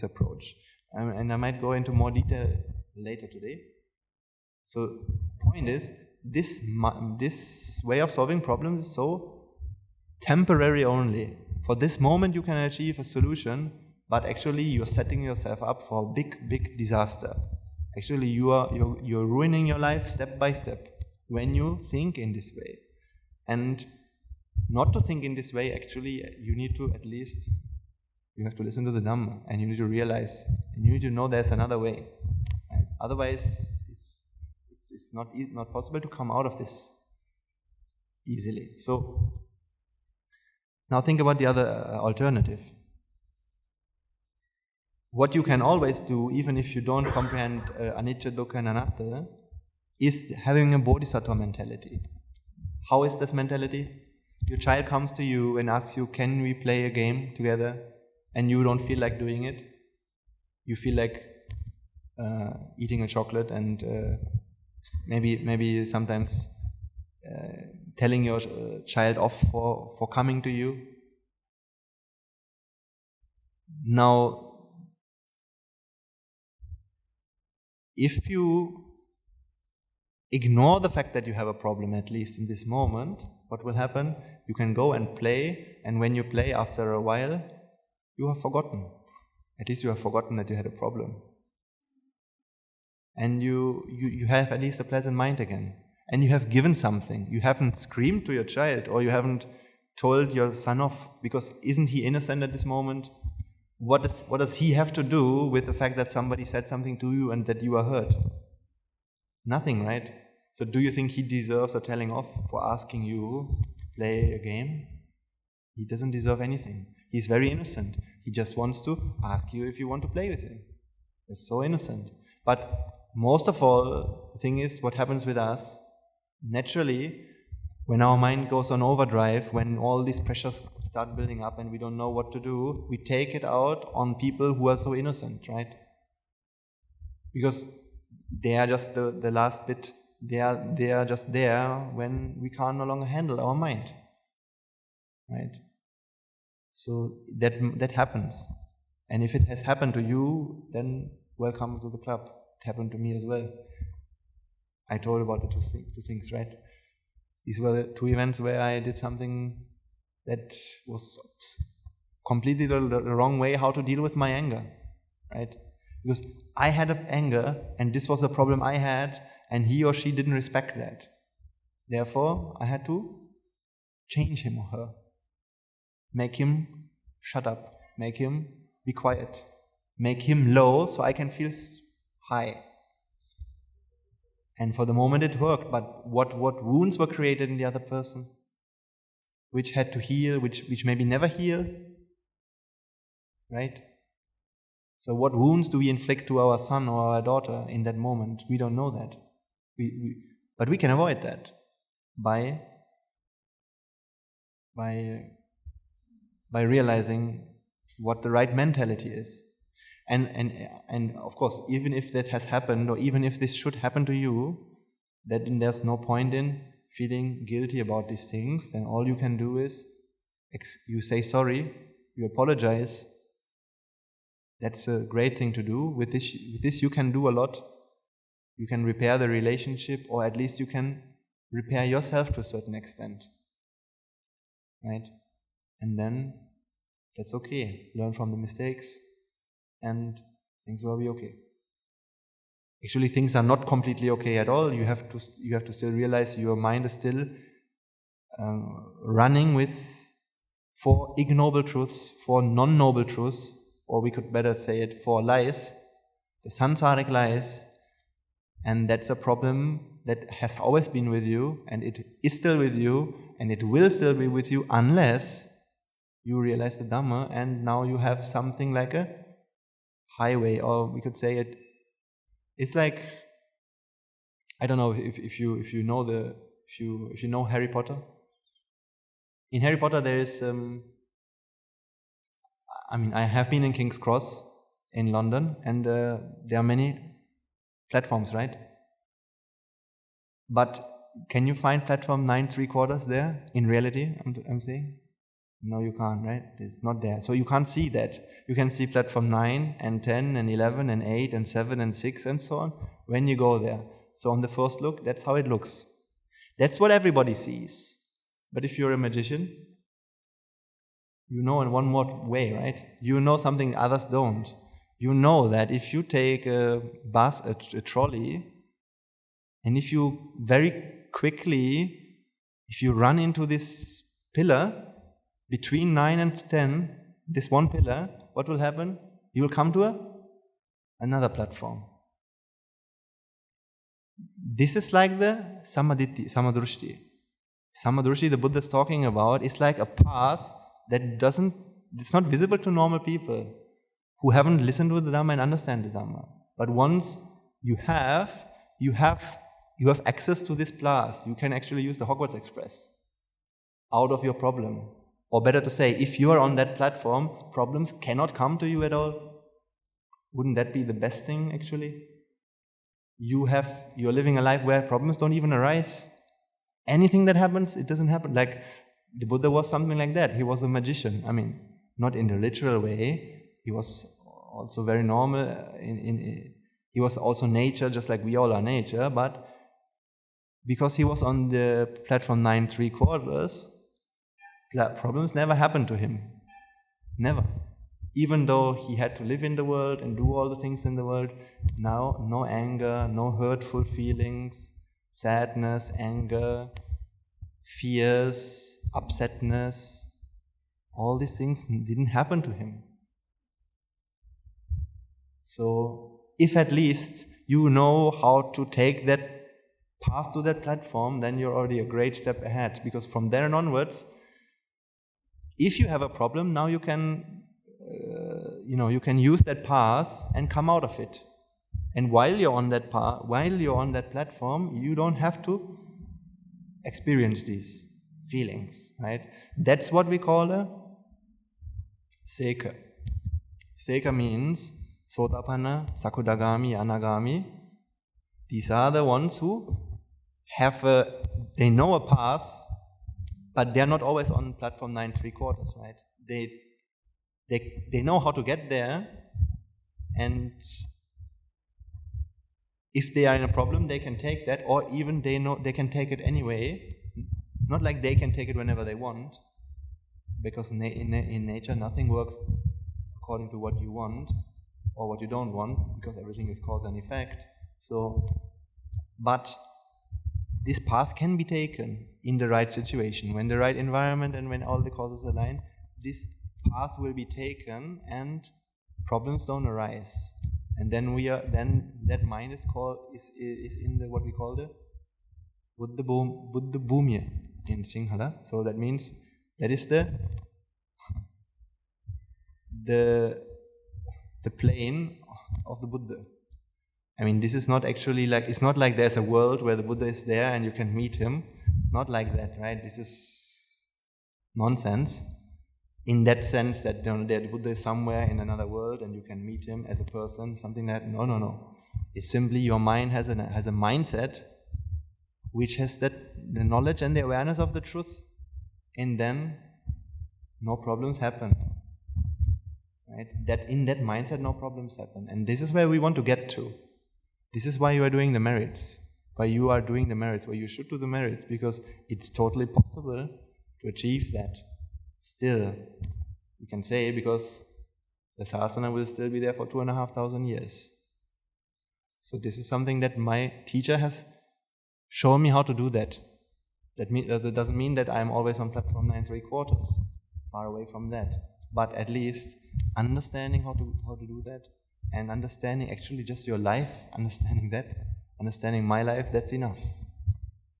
approach. And I might go into more detail later today. So the point is, this way of solving problems is so temporary only. For this moment you can achieve a solution, but actually you're setting yourself up for a big disaster. Actually you're ruining your life step by step when you think in this way. And not to think in this way, actually you need to at least, you have to listen to the Dhamma, and you need to realize, and you need to know there's another way. Right? Otherwise it's not possible to come out of this easily. So now think about the other alternative. What you can always do, even if you don't comprehend anicca, dukkha and anatta, is having a bodhisattva mentality. How is this mentality? Your child comes to you and asks you, can we play a game together? And you don't feel like doing it. You feel like eating a chocolate and maybe sometimes telling your child off for coming to you. Now, if you ignore the fact that you have a problem, at least in this moment, what will happen? You can go and play, and when you play, after a while, you have forgotten. At least you have forgotten that you had a problem. And you have at least a pleasant mind again. And you have given something. You haven't screamed to your child, or you haven't told your son off, because isn't he innocent at this moment? What does he have to do with the fact that somebody said something to you and that you are hurt? Nothing, right? So do you think he deserves a telling off for asking you to play a game? He doesn't deserve anything. He's very innocent. He just wants to ask you if you want to play with him. It's so innocent. But most of all, the thing is, what happens with us, naturally, when our mind goes on overdrive, when all these pressures start building up and we don't know what to do, we take it out on people who are so innocent, right? Because they are just the last bit, they are just there when we can no longer handle our mind, right? So that happens. And if it has happened to you, then welcome to the club. It happened to me as well. I told about the two things, right? These were the two events where I did something that was completely the wrong way how to deal with my anger, right? Because I had an anger, and this was a problem I had, and he or she didn't respect that. Therefore, I had to change him or her. Make him shut up. Make him be quiet. Make him low so I can feel high. And for the moment it worked, but what wounds were created in the other person, which had to heal, which maybe never heal, right? So what wounds do we inflict to our son or our daughter in that moment? We don't know that. But we can avoid that by realizing what the right mentality is. And of course, even if that has happened, or even if this should happen to you, then there's no point in feeling guilty about these things. Then all you can do is you say sorry, you apologize. That's a great thing to do. With this you can do a lot. You can repair the relationship, or at least you can repair yourself to a certain extent. Right? And then that's okay. Learn from the mistakes, and things will be okay. Actually, things are not completely okay at all. You have to still realize your mind is still running with 4 ignoble truths, 4 non-noble truths, or we could better say it, 4 lies, the samsaric lies, and that's a problem that has always been with you, and it is still with you, and it will still be with you unless you realize the Dhamma, and now you have something like a highway, or we could say it's like, I don't know if you know Harry Potter. In Harry Potter there is, I have been in King's Cross in London, and there are many platforms, right? But can you find platform 9 3/4 there in reality? I'm saying? No, you can't, right? It's not there. So you can't see that. You can see platform 9 and 10 and 11 and 8 and 7 and 6 and so on when you go there. So on the first look, that's how it looks. That's what everybody sees. But if you're a magician, you know in one more way, right? You know something others don't. You know that if you take a bus, a trolley, and if you very quickly, if you run into this pillar, between 9 and 10, this one pillar, what will happen? You will come to another platform. This is like the samadrushti. Samadrushti, the Buddha is talking about, is like a path that it's not visible to normal people who haven't listened to the Dhamma and understand the Dhamma. But once you have access to this path, you can actually use the Hogwarts Express out of your problem. Or better to say, if you are on that platform, problems cannot come to you at all. Wouldn't that be the best thing, actually? You're living a life where problems don't even arise. Anything that happens, it doesn't happen. Like, the Buddha was something like that. He was a magician. Not in the literal way. He was also very normal. He was also nature, just like we all are nature. But because he was on the platform 9 3/4, problems never happened to him. Never. Even though he had to live in the world and do all the things in the world, now no anger, no hurtful feelings, sadness, anger, fears, upsetness, all these things didn't happen to him. So, if at least you know how to take that path to that platform, then you're already a great step ahead. Because from there onwards, if you have a problem, now you can you can use that path and come out of it. And while you're on that path, while you're on that platform, you don't have to experience these feelings, right? That's what we call a seka. Seka means Sotapanna, Sakudagami, Anagami. These are the ones who they know a path, but they're not always on platform 9 3/4, right? They know how to get there, and if they are in a problem, they can take that, or even they know they can take it anyway. It's not like they can take it whenever they want, because in nature nothing works according to what you want or what you don't want, because everything is cause and effect. But this path can be taken in the right situation, when the right environment and when all the causes align. This path will be taken and problems don't arise. And then that mind is in the what we call the Buddha Bhumya in Sinhala. So that means that is the plane of the Buddha. This is not actually like, it's not like there's a world where the Buddha is there and you can meet him. Not like that, right? This is nonsense. In that sense that the Buddha is somewhere in another world and you can meet him as a person, something like that. No. It's simply your mind has a mindset which has the knowledge and the awareness of the truth, and then no problems happen. Right? That in that mindset, no problems happen. And this is where we want to get to. This is why you are doing the merits. Why you are doing the merits, why you should do the merits, because it's totally possible to achieve that. Still, you can say, because the sasana will still be there for 2,500 years. So this is something that my teacher has shown me how to do that. That doesn't mean that I'm always on platform 9 3/4. Far away from that. but at least understanding how to do that, and understanding actually just your life, understanding my life, that's enough.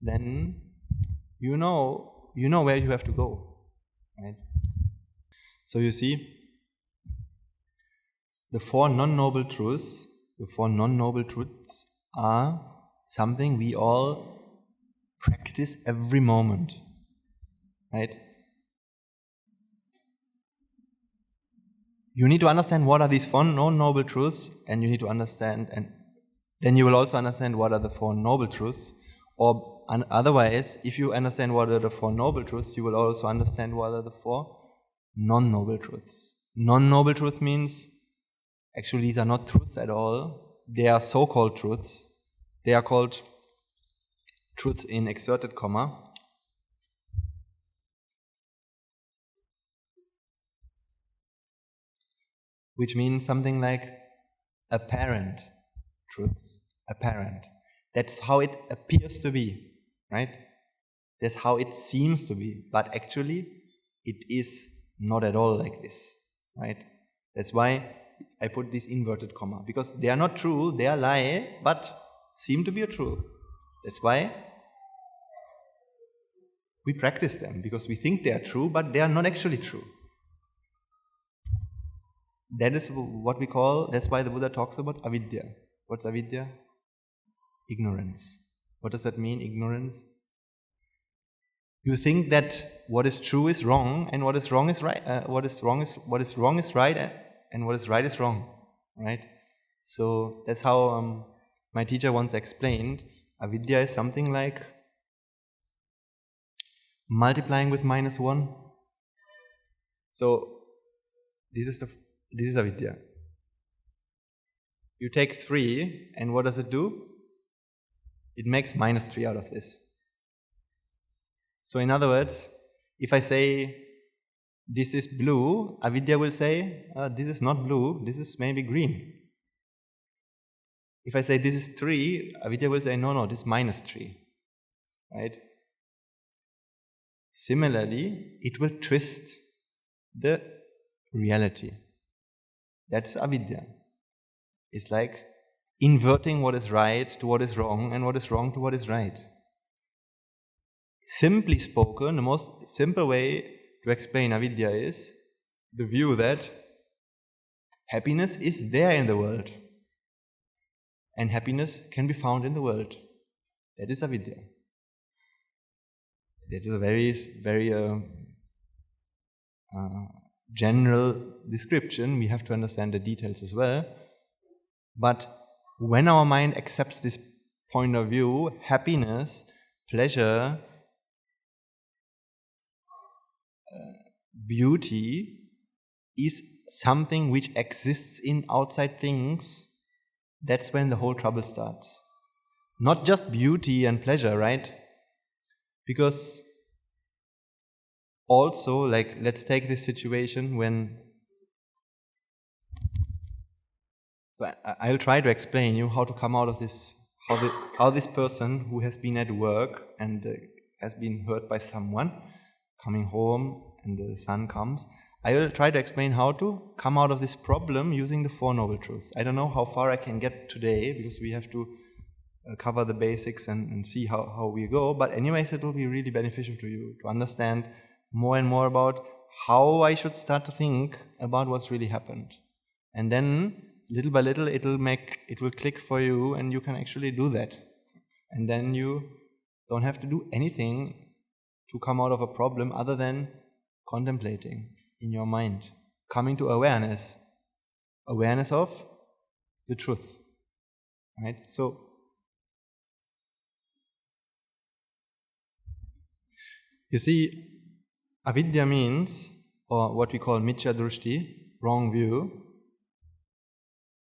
Then you know where you have to go, right? So you see, the four non-noble truths are something we all practice every moment, right? You need to understand what are these four non-noble truths, and you need to understand, and then you will also understand what are the four noble truths. Or otherwise, if you understand what are the four noble truths, you will also understand what are the four non-noble truths. Non-noble truth means, actually these are not truths at all. They are so-called truths. They are called truths in exerted comma. Which means something like apparent truths. Apparent. That's how it appears to be, right? That's how it seems to be. But actually, it is not at all like this, right? That's why I put this inverted comma. Because they are not true, they are lie, but seem to be true. That's why we practice them, because we think they are true, but they are not actually true. That is what we call, that's why the Buddha talks about avidya. What's avidya? Ignorance. What does that mean, ignorance? You think that what is true is wrong, and what is wrong is right. What is wrong is right, and what is right is wrong, right? So that's how my teacher once explained. Avidya is something like multiplying with -1. So this is avidya. You take 3, and what does it do? It makes -3 out of this. So in other words, if I say this is blue, avidya will say this is not blue, this is maybe green. If I say this is 3, avidya will say no, this is -3, right? Similarly, it will twist the reality. That's avidya. It's like inverting what is right to what is wrong, and what is wrong to what is right. Simply spoken, the most simple way to explain avidya is the view that happiness is there in the world, and happiness can be found in the world. That is avidya. That is a very, very general description. We have to understand the details as well. But when our mind accepts this point of view, happiness, pleasure, beauty is something which exists in outside things, that's when the whole trouble starts. Not just beauty and pleasure, right? Because also, like, let's take this situation when I'll try to explain you how to come out of this, how this person who has been at work and has been hurt by someone coming home, and the sun comes. I will try to explain how to come out of this problem using the Four Noble Truths. I don't know how far I can get today, because we have to cover the basics and see how we go. But anyways, it will be really beneficial to you to understand more and more about how I should start to think about what's really happened. And then, little by little, it will click for you, and you can actually do that. And then you don't have to do anything to come out of a problem other than contemplating in your mind, coming to awareness of the truth, right? So you see, avidya means, or what we call miccha drushti, wrong view.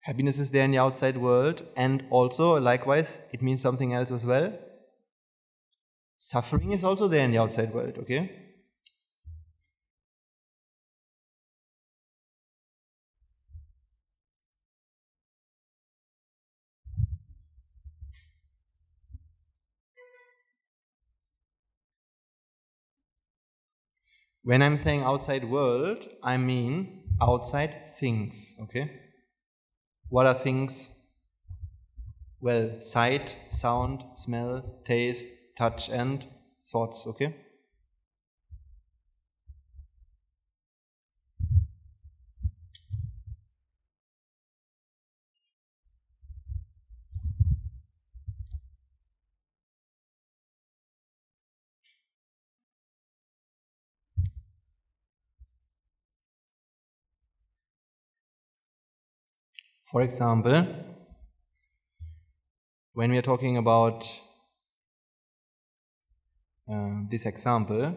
Happiness is there in the outside world, and also likewise it means something else as well. Suffering is also there in the outside world, okay? When I'm saying outside world, I mean outside things, okay? What are things? Well, sight, sound, smell, taste, touch, and thoughts, okay? For example, when we are talking about this example,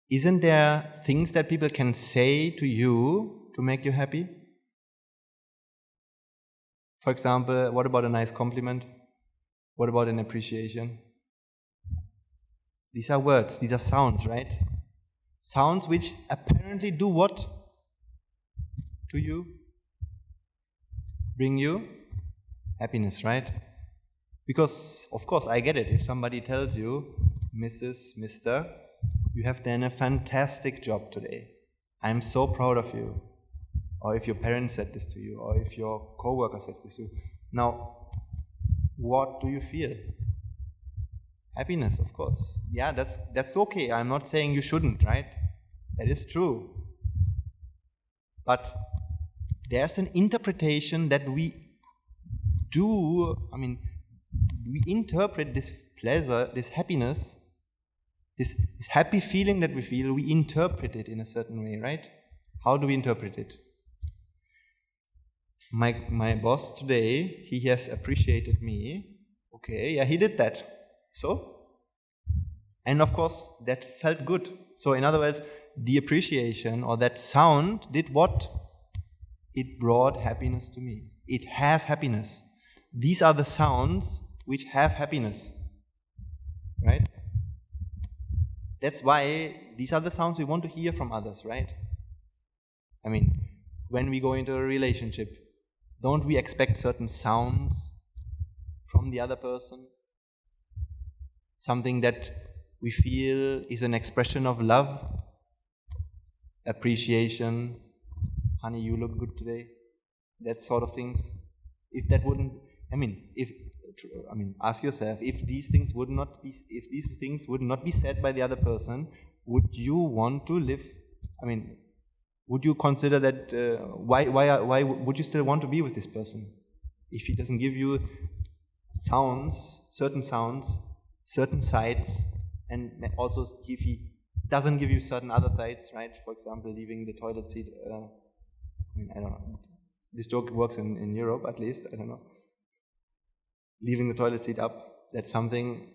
isn't there things that people can say to you to make you happy? For example, what about a nice compliment? What about an appreciation? These are words, these are sounds, right? Sounds which apparently do what to you? Bring you happiness, right? Because, of course, I get it. If somebody tells you, Mrs., Mr., you have done a fantastic job today. I'm so proud of you. Or if your parents said this to you, or if your co-worker said this to you. Now, what do you feel? Happiness, of course. Yeah, that's okay. I'm not saying you shouldn't, right? That is true. But there's an interpretation that we do, we interpret this pleasure, this happiness, this happy feeling that we feel, we interpret it in a certain way, right? How do we interpret it? My boss today, he has appreciated me. Okay, yeah, he did that. So? And of course, that felt good. So in other words, the appreciation or that sound did what? It brought happiness to me. It has happiness. These are the sounds which have happiness. Right? That's why these are the sounds we want to hear from others, right? When we go into a relationship, don't we expect certain sounds from the other person? Something that we feel is an expression of love, appreciation, honey, you look good today, that sort of things. If that wouldn't, ask yourself, if these things would not be said by the other person, would you want to live? Would you consider that? Why would you still want to be with this person if he doesn't give you sounds, certain sights, and also if he doesn't give you certain other sights, right? For example, leaving the toilet seat. I don't know. This joke works in Europe, at least. I don't know. Leaving the toilet seat up. That's something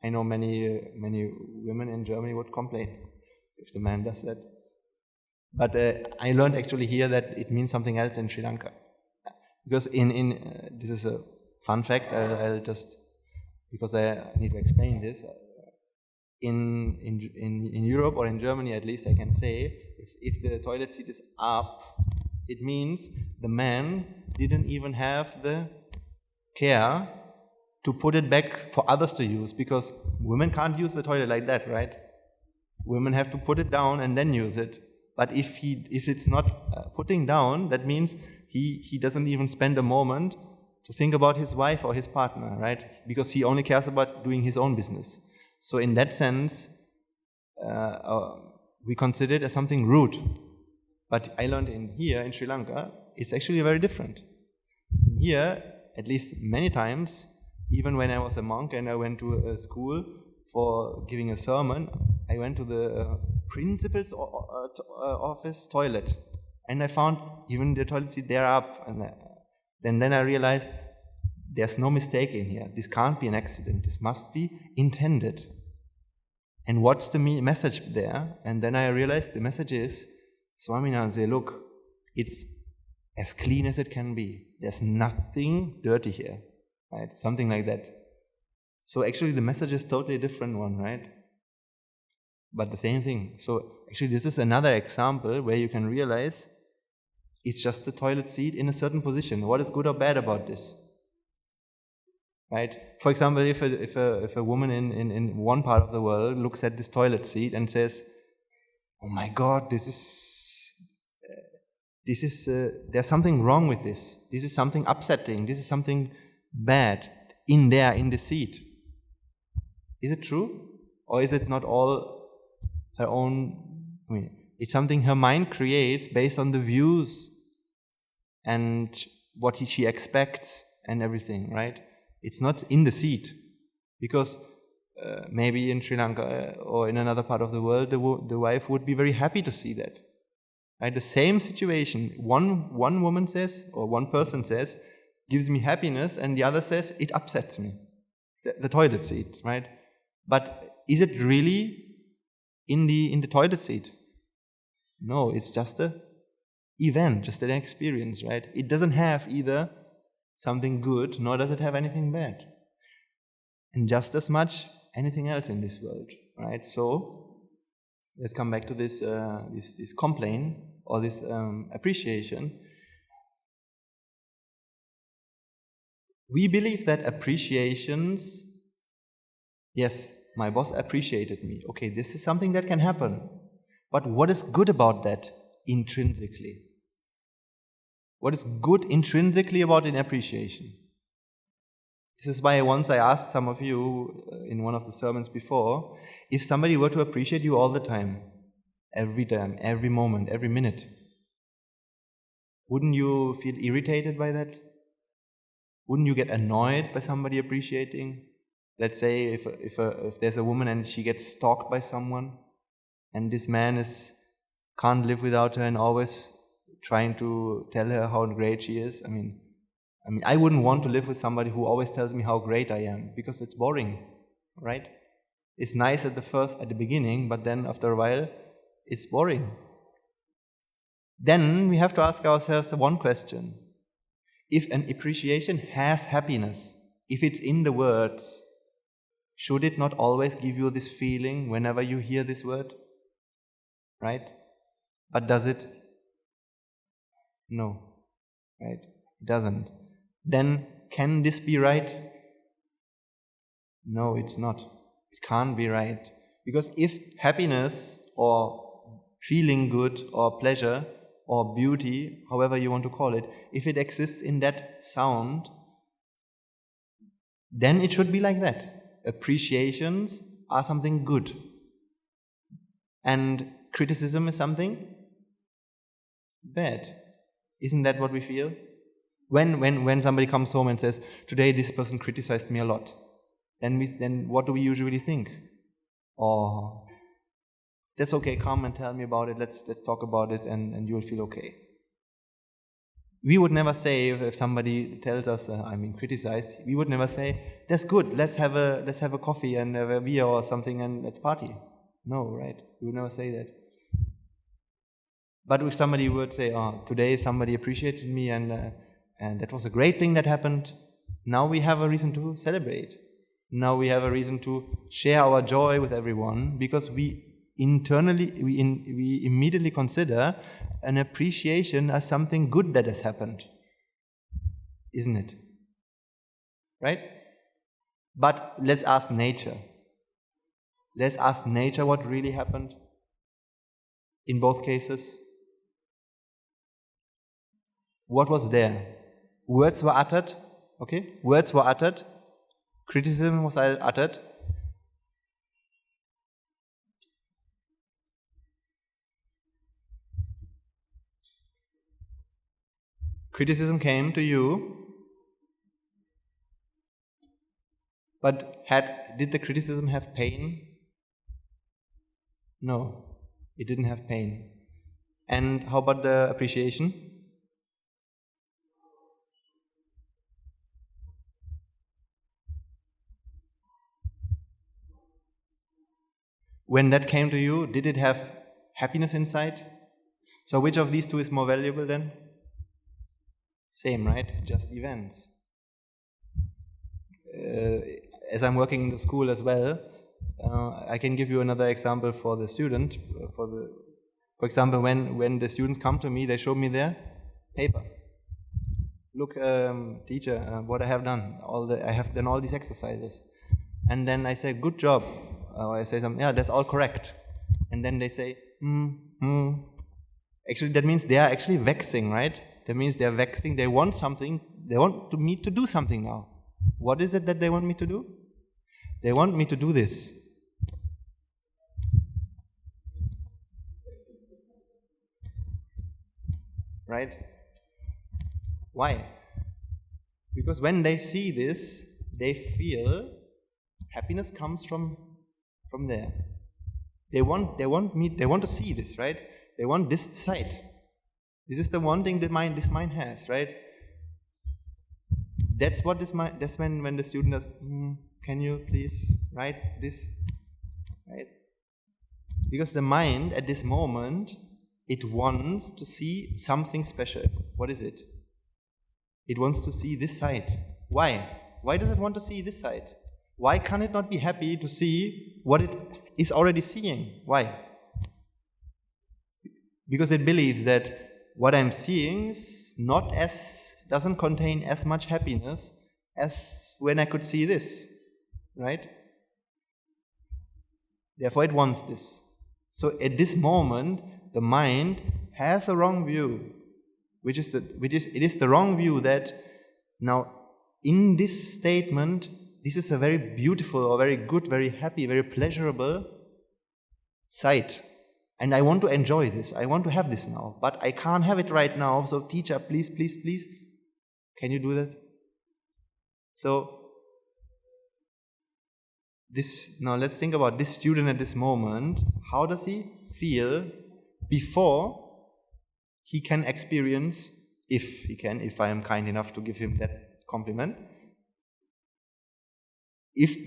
I know many women in Germany would complain if the man does that. But I learned actually here that it means something else in Sri Lanka. Because this is a fun fact. I'll just, because I need to explain this. In Europe or in Germany at least, I can say, if the toilet seat is up, it means the man didn't even have the care to put it back for others to use, because women can't use the toilet like that, right? Women have to put it down and then use it. But if it's not putting down, that means he doesn't even spend a moment to think about his wife or his partner, right? Because he only cares about doing his own business. So in that sense, we consider it as something rude. But I learned here in Sri Lanka, it's actually very different. Here, at least many times, even when I was a monk and I went to a school for giving a sermon, I went to the principal's office toilet, and I found even the toilet seat there up. And then I realized there's no mistake in here. This can't be an accident. This must be intended. And what's the message there? And then I realized the message is, Swaminathan says, look, it's as clean as it can be. There's nothing dirty here, right? Something like that. So actually the message is totally a different one, right? But the same thing. So actually this is another example where you can realize it's just the toilet seat in a certain position. What is good or bad about this? Right? For example, if a woman in one part of the world looks at this toilet seat and says, oh my God, there's something wrong with this. This is something upsetting. This is something bad in the seed. Is it true? Or is it not all her own? I mean, it's something her mind creates based on the views and what she expects and everything, right? It's not in the seed. Because maybe in Sri Lanka or in another part of the world, the wife would be very happy to see that. Right? The same situation, one woman says, or one person says, gives me happiness, and the other says, it upsets me. The toilet seat, right? But is it really in the toilet seat? No, it's just an event, just an experience, right? It doesn't have either something good, nor does it have anything bad. And just as much anything else in this world, right? So let's come back to this this complaint or this appreciation. We believe that appreciations, yes, my boss appreciated me. Okay, this is something that can happen. But what is good about that intrinsically? What is good intrinsically about an appreciation? This is why once I asked some of you in one of the sermons before, if somebody were to appreciate you all the time, every moment, every minute, wouldn't you feel irritated by that? Wouldn't you get annoyed by somebody appreciating? Let's say if there's a woman and she gets stalked by someone, and this man can't live without her and always trying to tell her how great she is. I mean, I wouldn't want to live with somebody who always tells me how great I am, because it's boring, right? It's nice at the beginning, but then after a while, it's boring. Then we have to ask ourselves one question. If an appreciation has happiness, if it's in the words, should it not always give you this feeling whenever you hear this word? Right? But does it? No. Right? It doesn't. Then can this be right? No, it's not. It can't be right. Because if happiness or feeling good or pleasure or beauty, however you want to call it, if it exists in that sound, then it should be like that. Appreciations are something good. And criticism is something bad. Isn't that what we feel? When somebody comes home and says, today this person criticized me a lot, then what do we usually think? Oh, that's okay, come and tell me about it, let's talk about it, and you'll feel okay. We would never say, if somebody tells us, criticized, we would never say, that's good, let's have a coffee and have a beer or something and let's party. No, right? We would never say that. But if somebody would say, oh, today somebody appreciated me and that was a great thing that happened, now we have a reason to celebrate. Now we have a reason to share our joy with everyone, because we immediately consider an appreciation as something good that has happened. Isn't it? Right? But let's ask nature. Let's ask nature what really happened in both cases. What was there? Words were uttered, okay? Words were uttered. Criticism was uttered. Criticism came to you, but did the criticism have pain? No, it didn't have pain. And how about the appreciation? When that came to you, did it have happiness inside? So which of these two is more valuable then? Same, right? Just events. As I'm working in the school as well, I can give you another example for the student. For example, when the students come to me, they show me their paper. Look, teacher, what I have done. I have done all these exercises. And then I say, good job. Or I say something, yeah, that's all correct. And then they say, Actually, that means they are actually vexing, right? That means they are vexing. They want something. They want me to do something now. What is it that they want me to do? They want me to do this. Right? Why? Because when they see this, they feel happiness comes from there. They want to see this, right? They want this sight. This is the one thing that this mind has, right? That's what this mind. That's when the student does. Can you please write this, right? Because the mind at this moment, it wants to see something special. What is it? It wants to see this sight. Why? Why does it want to see this sight? Why can't it not be happy to see what it is already seeing? Why? Because it believes that what I'm seeing is doesn't contain as much happiness as when I could see this, right? Therefore, it wants this. So at this moment, the mind has a wrong view, it is the wrong view that now in this statement, this is a very beautiful or very good, very happy, very pleasurable sight. And I want to enjoy this. I want to have this now. But I can't have it right now. So teacher, please, please, please, can you do that? So now let's think about this student at this moment. How does he feel before he can experience, if I am kind enough to give him that compliment,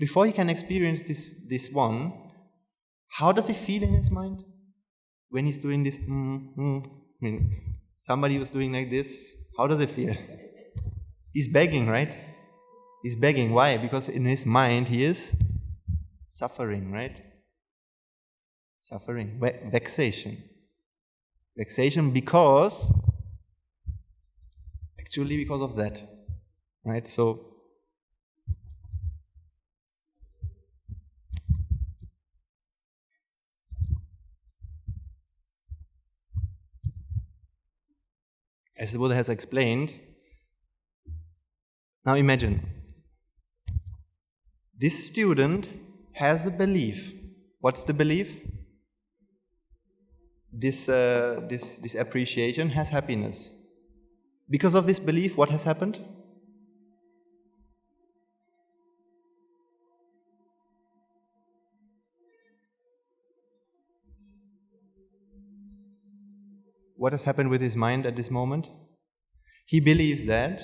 before he can experience this one, how does he feel in his mind? When he's doing this, somebody who's doing like this, how does he feel? He's begging, right? He's begging. Why? Because in his mind he is suffering, right? Suffering, vexation. Vexation because of that, right? So as the Buddha has explained, now imagine, this student has a belief. What's the belief? This appreciation has happiness. Because of this belief, what has happened? What has happened with his mind at this moment? He believes that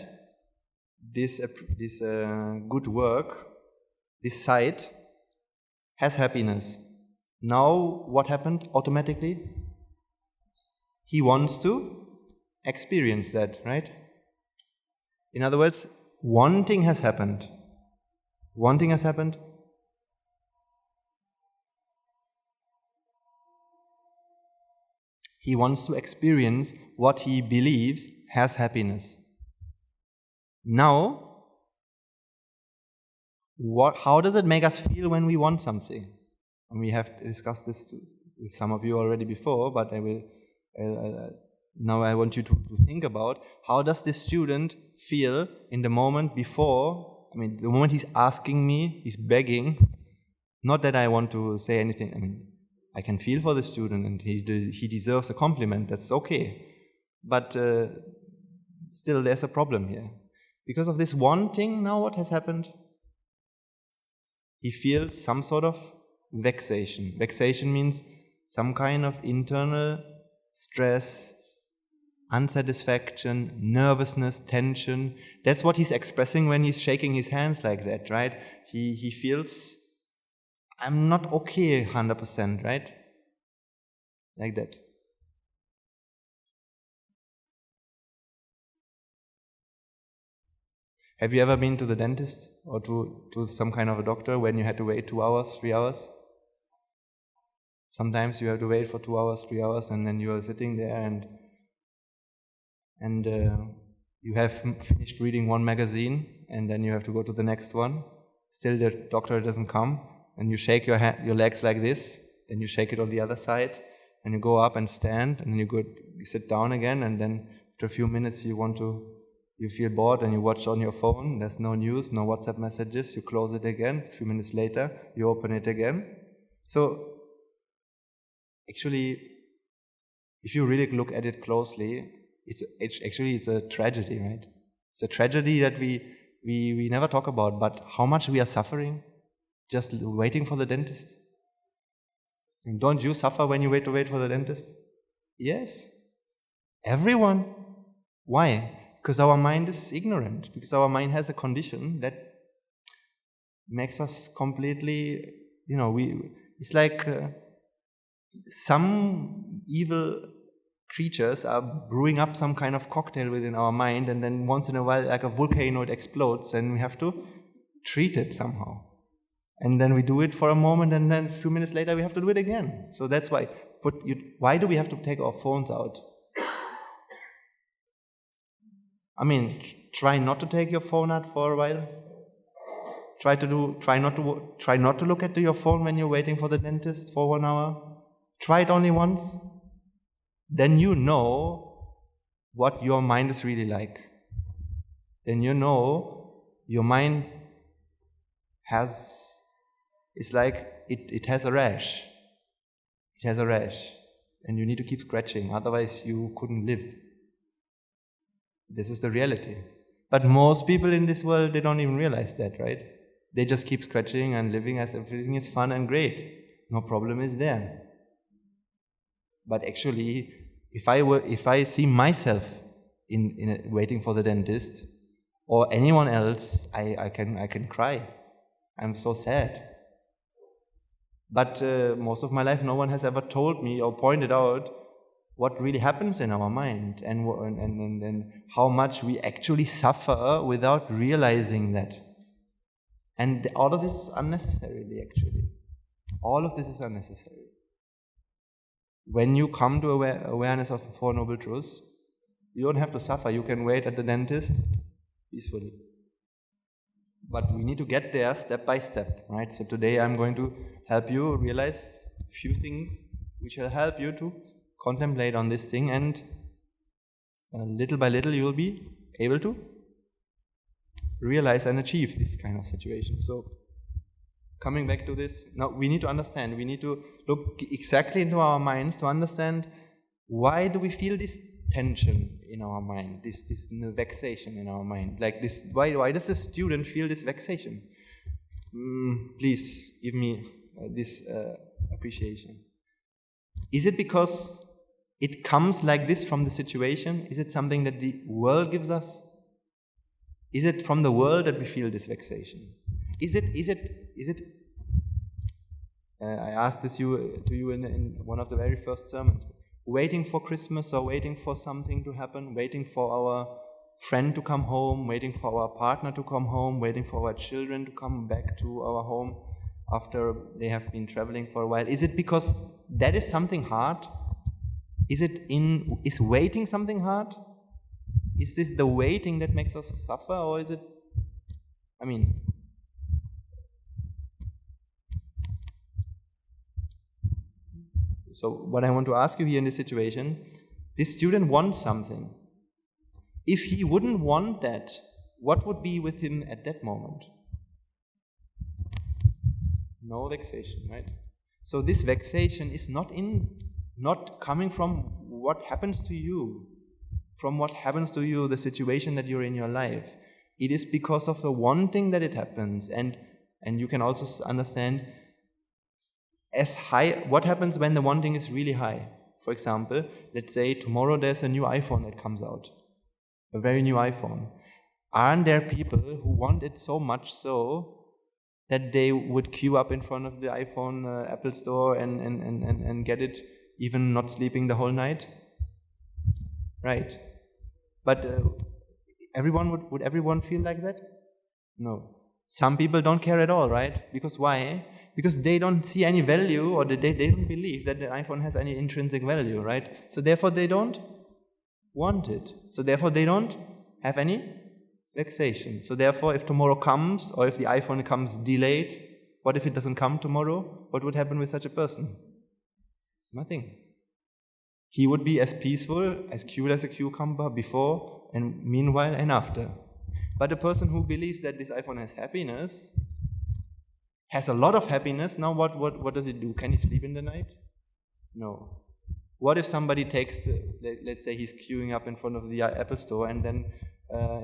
this good work, this sight, has happiness. Now, what happened automatically? He wants to experience that, right? In other words, wanting has happened. Wanting has happened. He wants to experience what he believes has happiness. Now, how does it make us feel when we want something? And we have discussed this with some of you already before, but now I want you to think about, how does this student feel in the moment before, the moment he's asking me, he's begging, not that I want to say anything, I can feel for the student and he deserves a compliment, that's okay. But still there's a problem here. Because of this wanting, now what has happened? He feels some sort of vexation. Vexation means some kind of internal stress, unsatisfaction, nervousness, tension. That's what he's expressing when he's shaking his hands like that, right? He feels, I'm not okay 100%, right? Like that. Have you ever been to the dentist or to some kind of a doctor when you had to wait 2 hours, 3 hours? Sometimes you have to wait for 2 hours, 3 hours, and then you are sitting there and you have finished reading one magazine, and then you have to go to the next one. Still the doctor doesn't come, and you shake your legs like this, then you shake it on the other side, and you go up and stand, and then you sit down again, and then after a few minutes you feel bored and you watch on your phone, there's no news, no WhatsApp messages, you close it again, a few minutes later, you open it again. So, actually, if you really look at it closely, it's a tragedy, right? It's a tragedy that we never talk about, but how much we are suffering just waiting for the dentist. And don't you suffer when you wait for the dentist? Yes. Everyone. Why? Because our mind is ignorant. Because our mind has a condition that makes us completely, it's like some evil creatures are brewing up some kind of cocktail within our mind, and then once in a while, like a volcano, it explodes, and we have to treat it somehow. And then we do it for a moment, and then a few minutes later, we have to do it again. So that's why. Why do we have to take our phones out? I mean, try not to take your phone out for a while. Try not to look at your phone when you're waiting for the dentist for 1 hour. Try it only once. Then you know what your mind is really like. Then you know your mind it's like it has a rash. It has a rash. And you need to keep scratching, otherwise you couldn't live. This is the reality. But most people in this world, they don't even realize that, right? They just keep scratching and living as everything is fun and great. No problem is there. But actually, if I see myself in waiting for the dentist or anyone else, I can cry. I'm so sad. But most of my life, no one has ever told me or pointed out what really happens in our mind and how much we actually suffer without realizing that. And all of this is unnecessarily, actually. All of this is unnecessary. When you come to awareness of the Four Noble Truths, you don't have to suffer. You can wait at the dentist peacefully. But we need to get there step by step, right? So today I'm going to help you realize a few things which will help you to contemplate on this thing, and little by little you will be able to realize and achieve this kind of situation. So coming back to this, now we need to understand, we need to look exactly into our minds to understand why do we feel this tension in our mind, this vexation in our mind, like this. Why does the student feel this vexation? Please give me this appreciation. Is it because it comes like this from the situation? Is it something that the world gives us? Is it from the world that we feel this vexation? Is it? I asked this to you in one of the very first sermons. Waiting for Christmas or waiting for something to happen, waiting for our friend to come home, waiting for our partner to come home, waiting for our children to come back to our home after they have been traveling for a while. Is it because that is something hard? Is waiting something hard? Is this the waiting that makes us suffer, or is it, so what I want to ask you here in this situation, this student wants something. If he wouldn't want that, what would be with him at that moment? No vexation, right? So this vexation is not coming from what happens to you, the situation that you're in your life. It is because of the wanting that it happens, and you can also understand what happens when the wanting is really high. For example, let's say tomorrow there's a new iPhone that comes out, a very new iPhone. Aren't there people who want it so much so that they would queue up in front of the iPhone Apple store and get it, even not sleeping the whole night? Right. But would everyone feel like that? No. Some people don't care at all, right? Because why? Because they don't see any value, or they don't believe that the iPhone has any intrinsic value, right? So therefore they don't want it. So therefore they don't have any vexation. So therefore if tomorrow comes, or if the iPhone comes delayed, what if it doesn't come tomorrow? What would happen with such a person? Nothing. he would be as peaceful, as cute as a cucumber before and meanwhile and after. But a person who believes that this iPhone has happiness, has a lot of happiness, now what does it do? Can he sleep in the night? No. What if somebody takes, let's say he's queuing up in front of the Apple store, and then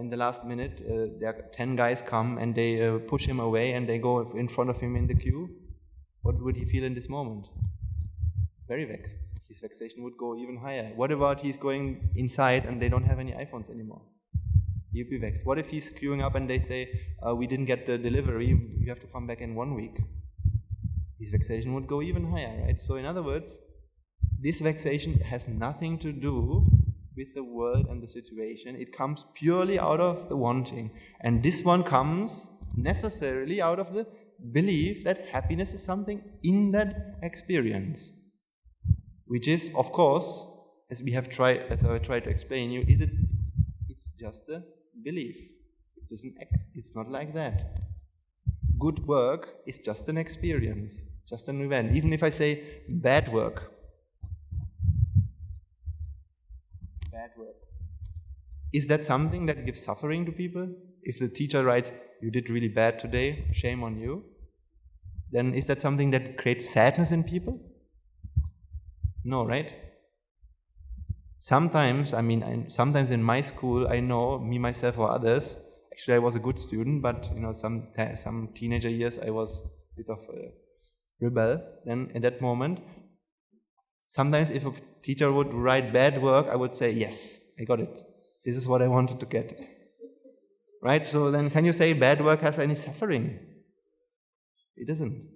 in the last minute, there are 10 guys come and they push him away and they go in front of him in the queue? What would he feel in this moment? Very vexed. His vexation would go even higher. What about he's going inside and they don't have any iPhones anymore? He'd be vexed. What if he's queuing up and they say, we didn't get the delivery, you have to come back in 1 week? His vexation would go even higher, right? So in other words, this vexation has nothing to do with the world and the situation. It comes purely out of the wanting. And this one comes necessarily out of the belief that happiness is something in that experience. Which is, of course, as I tried to explain you, it's just a belief. It's not like that. Good work is just an experience, just an event. Even if I say bad work, is that something that gives suffering to people? If the teacher writes, you did really bad today, shame on you, then is that something that creates sadness in people? No, right? Sometimes in my school, I know, me, myself, or others, actually I was a good student, but some teenager years I was a bit of a rebel. Then in that moment, sometimes if a teacher would write bad work, I would say, yes, I got it. This is what I wanted to get. Right? So then can you say bad work has any suffering? It doesn't.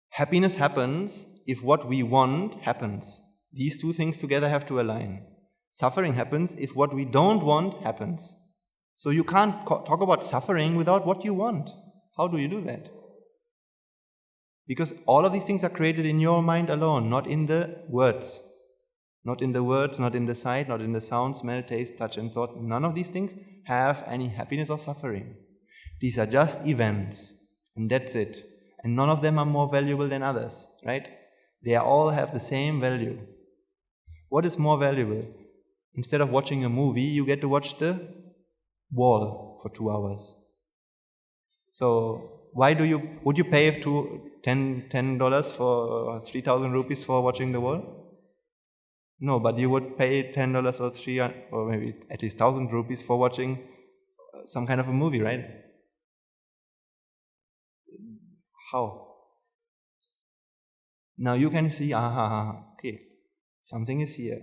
Happiness happens if what we want happens. These two things together have to align. Suffering happens if what we don't want happens. So you can't talk about suffering without what you want. How do you do that? Because all of these things are created in your mind alone, not in the words. Not in the words, not in the sight, not in the sound, smell, taste, touch, and thought. None of these things have any happiness or suffering. These are just events, and that's it. And none of them are more valuable than others, right? They all have the same value. What is more valuable? Instead of watching a movie, you get to watch the wall for 2 hours. So would you pay $10 for 3,000 rupees for watching the wall? No, but you would pay $10 or 300 or maybe at least 1,000 rupees for watching some kind of a movie, right? How? Now you can see, okay, something is here.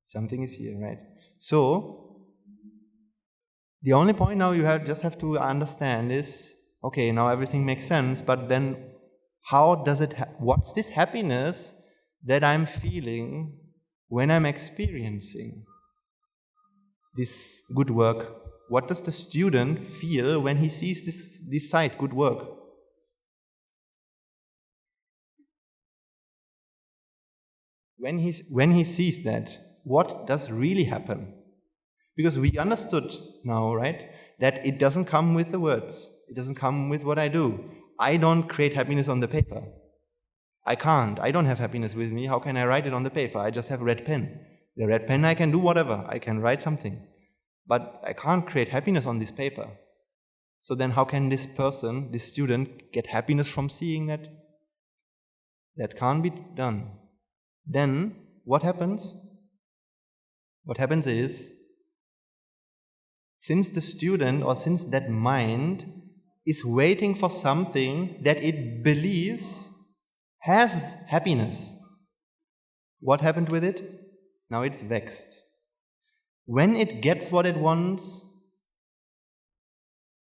Something is here, right? So, the only point now you just have to understand is, okay, now everything makes sense, but then what's this happiness that I'm feeling when I'm experiencing this good work? What does the student feel when he sees this sight, good work? When he sees that, what does really happen? Because we understood now, right, that it doesn't come with the words. It doesn't come with what I do. I don't create happiness on the paper. I can't. I don't have happiness with me. How can I write it on the paper? I just have a red pen. The red pen, I can do whatever. I can write something. But I can't create happiness on this paper. So then how can this person, this student, get happiness from seeing that? That can't be done. Then what happens? What happens is, since the student or since that mind is waiting for something that it believes has happiness, what happened with it? Now it's vexed. When it gets what it wants,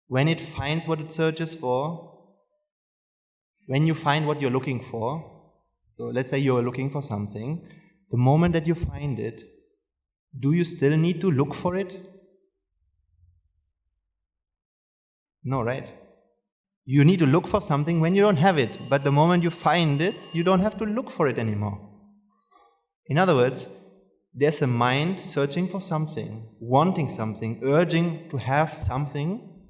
when it finds what it searches for, when you find what you're looking for, so let's say you're looking for something, the moment that you find it, do you still need to look for it? No, right? You need to look for something when you don't have it, but the moment you find it, you don't have to look for it anymore. In other words, there's a mind searching for something, wanting something, urging to have something,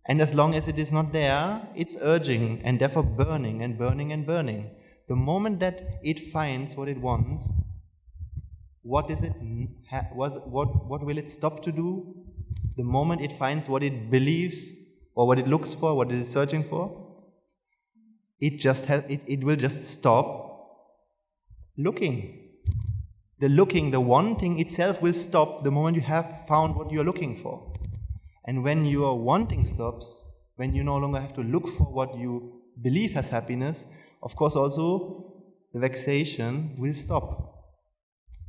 and as long as it is not there, it's urging and therefore burning and burning and burning. the moment that it finds what it wants, what is it? What will it stop to do? The moment it finds what it believes or what it looks for, what it is searching for, it will just stop looking. The wanting itself will stop the moment you have found what you are looking for. And when your wanting stops, when you no longer have to look for what you believe has happiness, of course also the vexation will stop.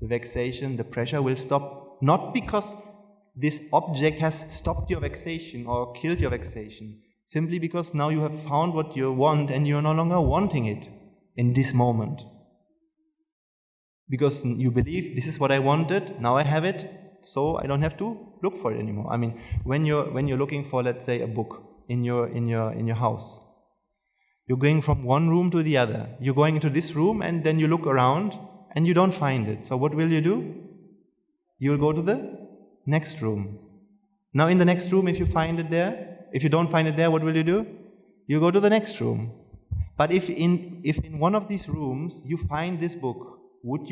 The vexation, the pressure will stop, not because this object has stopped your vexation or killed your vexation, simply because now you have found what you want and you are no longer wanting it in this moment. Because you believe, this is what I wanted, now I have it, so I don't have to look for it anymore. I mean, when you're looking for, let's say, a book in your house, you're going from one room to the other. You're going into this room and then you look around and you don't find it. So what will you do? You'll go to the next room. Now in the next room, if you find it there, if you don't find it there, what will you do? You go to the next room. But if in one of these rooms you find this book, when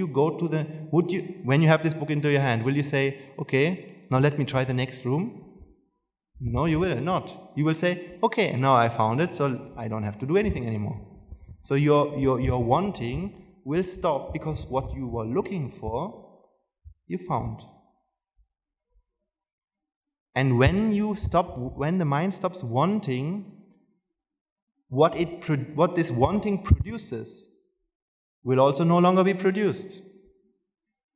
you have this book into your hand, will you say, okay, now let me try the next room? No, you will not. You will say, okay, now I found it, so I don't have to do anything anymore. So your wanting will stop because what you were looking for, you found. And when the mind stops wanting, what this wanting produces will also no longer be produced.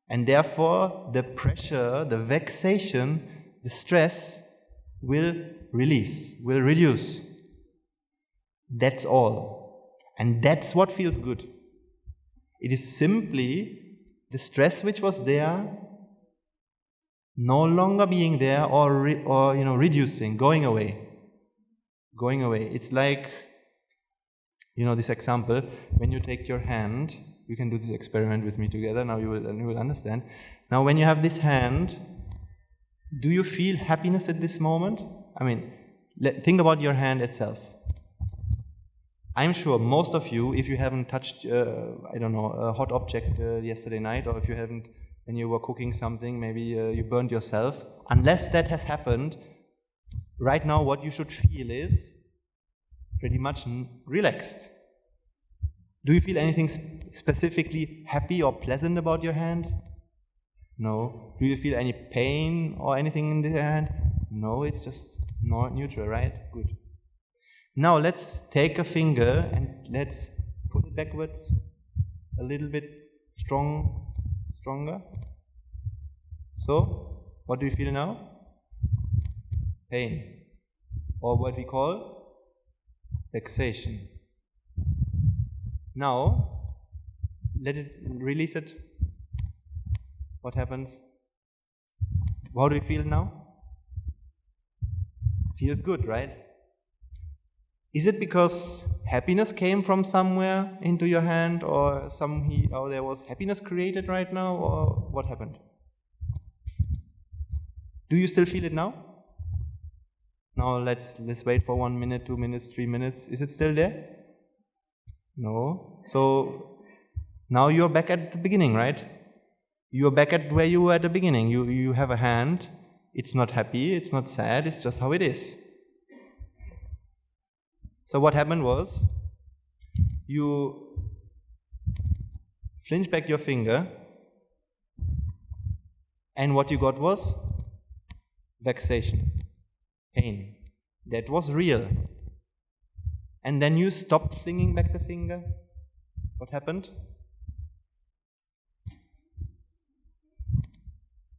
And therefore, the pressure, the vexation, the stress will reduce. That's all. And that's what feels good. It is simply the stress which was there no longer being there or reducing, going away. It's like, this example, when you take your hand, you can do this experiment with me together, now you will understand. Now when you have this hand, do you feel happiness at this moment? I mean, think about your hand itself. I'm sure most of you, if you haven't touched, a hot object yesterday night, or if you haven't, when you were cooking something, maybe you burned yourself, unless that has happened, right now what you should feel is pretty much relaxed. Do you feel anything specifically happy or pleasant about your hand? No. Do you feel any pain or anything in the hand? No, it's just neutral, right? Good. Now let's take a finger and let's pull it backwards a little bit stronger. So, what do you feel now? Pain. Or what we call vexation. Now, release it. What happens? How do you feel now? Feels good, right? Is it because happiness came from somewhere into your hand, or there was happiness created right now, or what happened? Do you still feel it now? Now let's wait for 1 minute, 2 minutes, 3 minutes. Is it still there? No. So now you're back at the beginning, right? You're back at where you were at the beginning. You have a hand. It's not happy, it's not sad, it's just how it is. So what happened was, you flinch back your finger, and what you got was vexation, pain. That was real. And then you stopped flinging back the finger. What happened?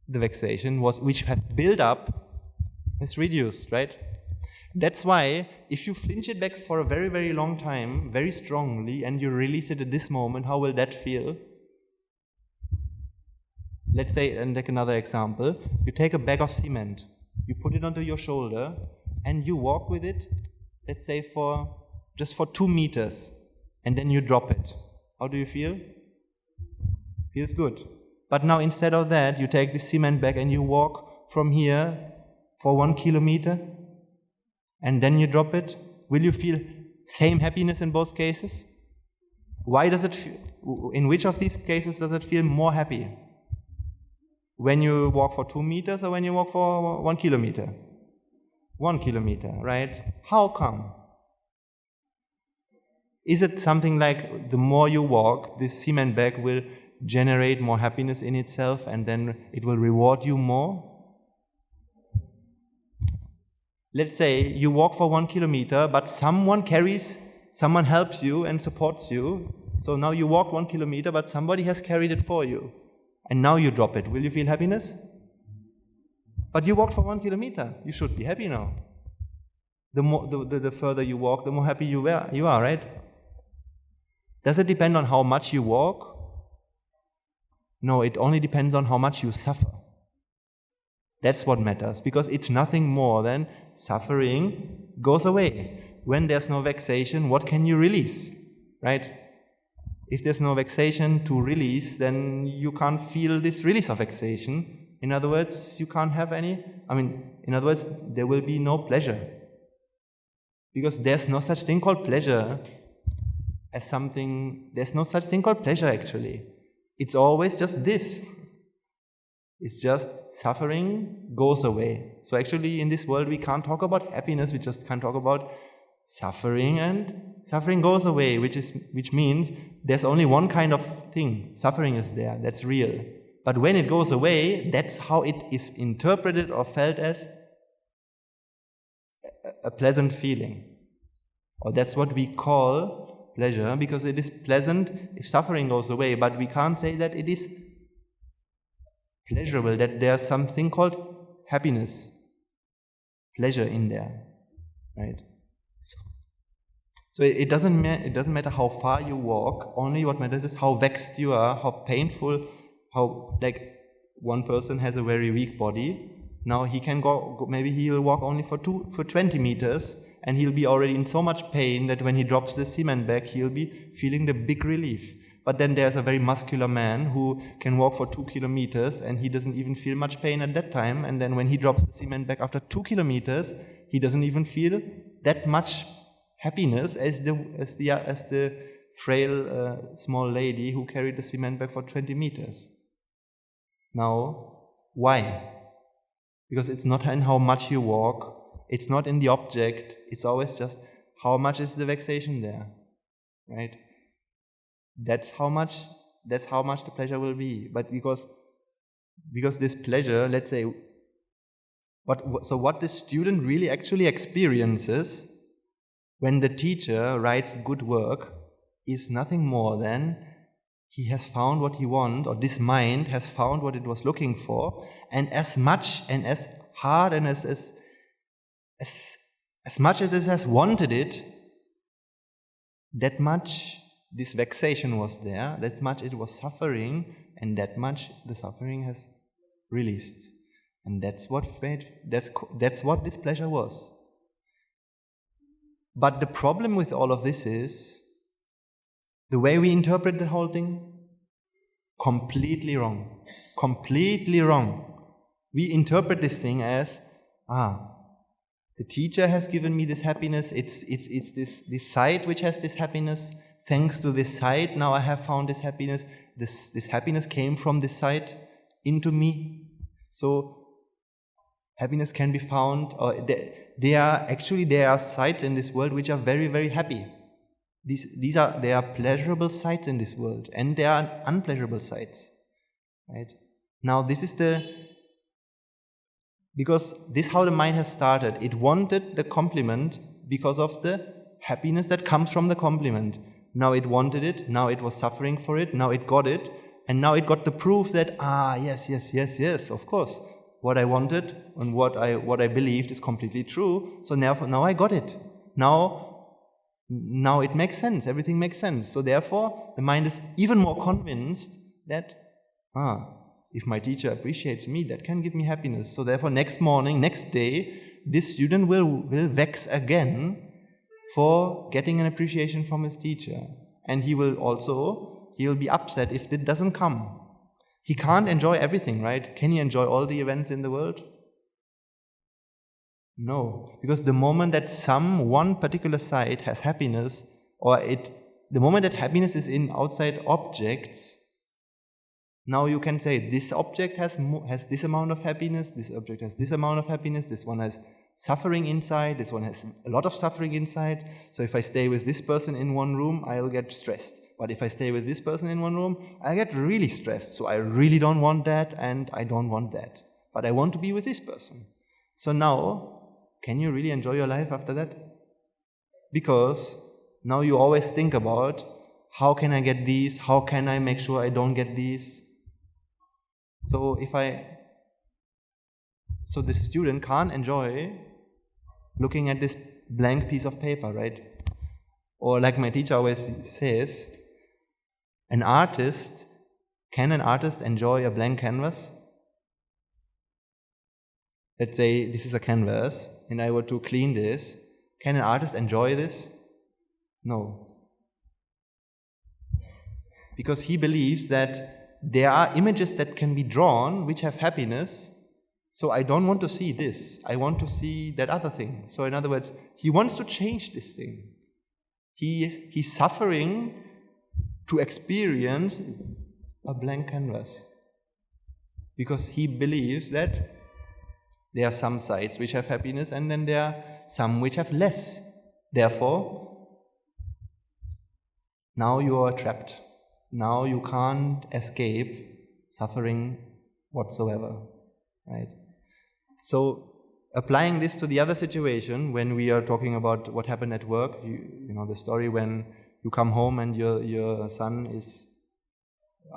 The vexation which has built up, has reduced, right? That's why if you flinch it back for a very, very long time, very strongly, and you release it at this moment, how will that feel? Let's say, and take another example, you take a bag of cement, you put it onto your shoulder, and you walk with it, let's say just for 2 meters, and then you drop it. How do you feel? Feels good. But now instead of that, you take the cement bag and you walk from here for 1 kilometer, and then you drop it. Will you feel same happiness in both cases? Why does it, in which of these cases does it feel more happy? When you walk for 2 meters or when you walk for 1 kilometer? 1 kilometer, right? How come? Is it something like the more you walk, this cement bag will generate more happiness in itself and then it will reward you more? Let's say you walk for 1 kilometer, but someone helps you and supports you. So now you walk 1 kilometer, but somebody has carried it for you. And now you drop it. Will you feel happiness? But you walked for 1 kilometer. You should be happy now. The further you walk, the more happy you are, right? Does it depend on how much you walk? No, it only depends on how much you suffer. That's what matters, because it's nothing more than suffering goes away. When there's no vexation, what can you release, right? If there's no vexation to release, then you can't feel this release of vexation. In other words, you can't have in other words, there will be no pleasure. Because there's no such thing called pleasure there's no such thing called pleasure actually. It's always just this. It's just suffering goes away. So actually in this world we can't talk about happiness, we just can't talk about suffering, and suffering goes away, which means there's only one kind of thing. Suffering is there, that's real. But when it goes away, that's how it is interpreted or felt as a pleasant feeling. Or that's what we call pleasure, because it is pleasant if suffering goes away, but we can't say that it is pleasurable, that there's something called happiness, pleasure in there, right? So it doesn't matter how far you walk, only what matters is how vexed you are, how painful, how, like, one person has a very weak body, now he can go maybe he'll walk only for 20 meters, and he'll be already in so much pain that when he drops the cement bag, he'll be feeling the big relief. But then there's a very muscular man who can walk for 2 kilometers and he doesn't even feel much pain at that time. And then when he drops the cement bag after 2 kilometers, he doesn't even feel that much happiness as the frail small lady who carried the cement bag for 20 meters. Now, why? Because it's not in how much you walk, it's not in the object, it's always just how much is the vexation there, right? That's how much the pleasure will be. But because this pleasure, let's say, what the student really actually experiences when the teacher writes good work is nothing more than he has found what he wants, or this mind has found what it was looking for, and as much and as hard and as much as it has wanted it, that much this vexation was there, that much it was suffering, and that much the suffering has released. And that's what this pleasure was. But the problem with all of this is the way we interpret the whole thing, completely wrong. Completely wrong. We interpret this thing as, the teacher has given me this happiness, it's this sight which has this happiness. Thanks to this sight, now I have found this happiness. This happiness came from this sight into me. So happiness can be found, or there are sights in this world which are very, very happy. There are pleasurable sights in this world, and there are unpleasurable sights. Right? Now because this is how the mind has started. It wanted the compliment because of the happiness that comes from the compliment. Now it wanted it, now it was suffering for it, now it got it, and now it got the proof that, yes, of course, what I wanted and what I believed is completely true, so now I got it. Now it makes sense, everything makes sense. So therefore, the mind is even more convinced that, if my teacher appreciates me, that can give me happiness. So therefore, next morning, next day, this student will vex again for getting an appreciation from his teacher. And he'll be upset if it doesn't come. He can't enjoy everything, right? Can he enjoy all the events in the world? No. Because the moment that one particular site has happiness, or the moment that happiness is in outside objects, now you can say this object has this amount of happiness, this object has this amount of happiness, this one has suffering inside, this one has a lot of suffering inside. So if I stay with this person in one room, I'll get stressed. But if I stay with this person in one room, I get really stressed. So I really don't want that, and I don't want that. But I want to be with this person. So now, can you really enjoy your life after that? Because now you always think about, how can I get these? How can I make sure I don't get these? So the student can't enjoy looking at this blank piece of paper, right? Or like my teacher always says, can an artist enjoy a blank canvas? Let's say this is a canvas and I were to clean this. Can an artist enjoy this? No. Because he believes that there are images that can be drawn which have happiness, so I don't want to see this. I want to see that other thing. So in other words, he wants to change this thing. He's suffering to experience a blank canvas because he believes that there are some sides which have happiness and then there are some which have less. Therefore, now you are trapped. Now you can't escape suffering whatsoever, right? So applying this to the other situation, when we are talking about what happened at work, you know the story when you come home and your son is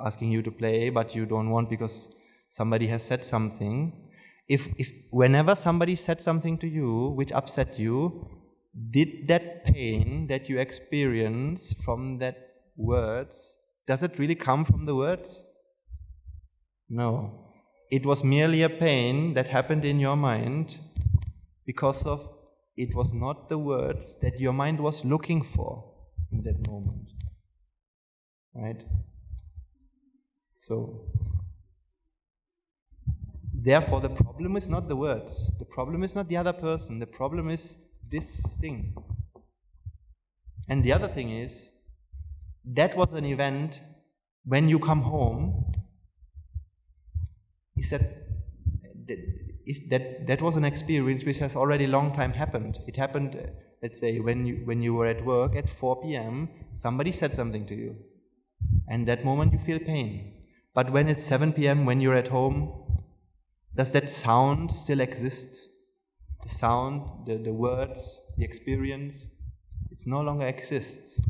asking you to play, but you don't want because somebody has said something. If whenever somebody said something to you which upset you, did that pain that you experience from that words, does it really come from the words? No. It was merely a pain that happened in your mind because of it was not the words that your mind was looking for in that moment. Right? So, therefore the problem is not the words. The problem is not the other person. The problem is this thing. And the other thing is, that was an event when you come home. That was an experience which has already long time happened. It happened, let's say, when you were at work at 4 p.m., somebody said something to you. And that moment you feel pain. But when it's 7 p.m., when you're at home, does that sound still exist? The sound, the words, the experience, it no longer exists.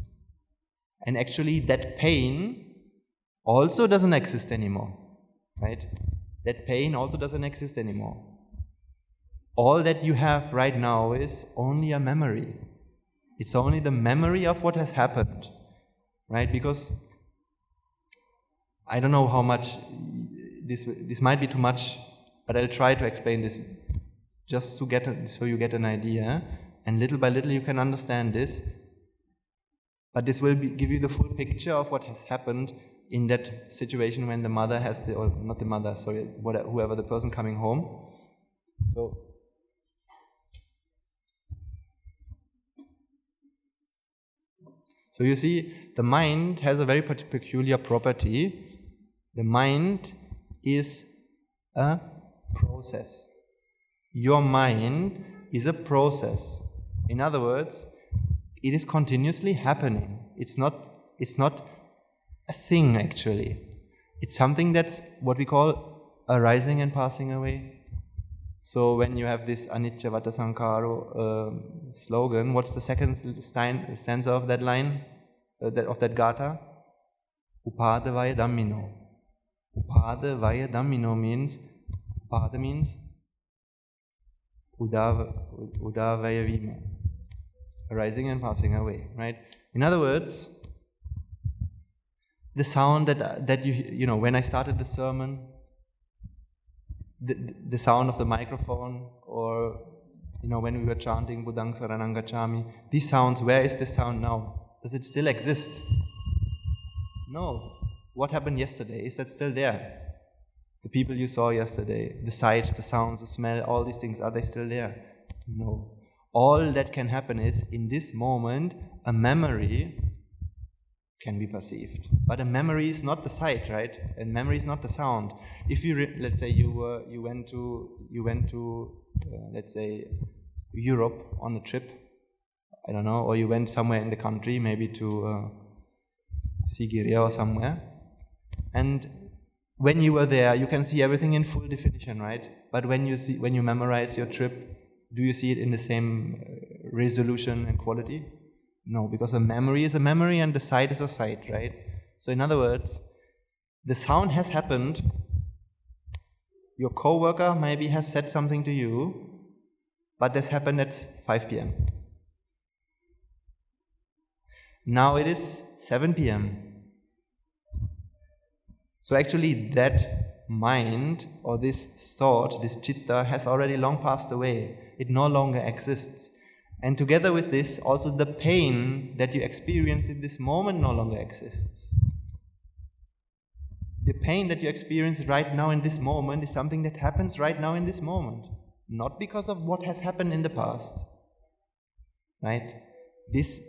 And actually that pain also doesn't exist anymore, right? That pain also doesn't exist anymore. All that you have right now is only a memory. It's only the memory of what has happened, right? Because I don't know how much, this might be too much, but I'll try to explain this just to so you get an idea, and little by little you can understand this. But this will give you the full picture of what has happened in that situation when the mother has or not the mother, sorry, whoever the person coming home. So you see, the mind has a very peculiar property. The mind is a process. Your mind is a process. In other words, it is continuously happening. It's not a thing actually. It's something that's what we call arising and passing away. So when you have this anicca vata sankharo slogan, what's the second stanza of that line, of that gatha? Upada vaya dhammino. Upada vaya dhammino means, upada means udavaya vima, arising and passing away, right? In other words, the sound that you know, when I started the sermon, the sound of the microphone, or you know, when we were chanting Buddhaṃ Saraṇaṃ Gacchāmi, these sounds, where is this sound now? Does it still exist? No. What happened yesterday? Is that still there? The people you saw yesterday, the sights, the sounds, the smell, all these things, are they still there? No. All that can happen is, in this moment, a memory can be perceived. But a memory is not the sight, right? And memory is not the sound. If you let's say you went to let's say Europe on a trip, I don't know, or you went somewhere in the country, maybe to Sigiriya or somewhere, and when you were there, you can see everything in full definition, right? But when you memorize your trip, do you see it in the same resolution and quality? No, because a memory is a memory and the sight is a sight, right? So in other words, the sound has happened. Your coworker maybe has said something to you, but this happened at 5 p.m. Now it is 7 p.m. So actually that mind or this thought, this chitta, has already long passed away. It no longer exists. And together with this, also the pain that you experience in this moment no longer exists. The pain that you experience right now in this moment is something that happens right now in this moment, not because of what has happened in the past. Right? This,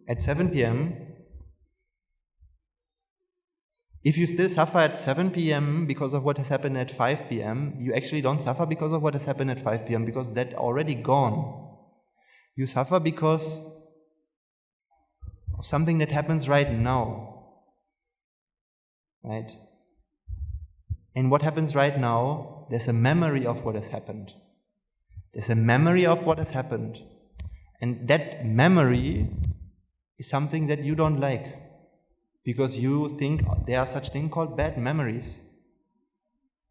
at 7 p.m., if you still suffer at 7 p.m. because of what has happened at 5 p.m., you actually don't suffer because of what has happened at 5 p.m. because that's already gone. You suffer because of something that happens right now. Right? And what happens right now, there's a memory of what has happened. There's a memory of what has happened. And that memory is something that you don't like. Because you think there are such things called bad memories.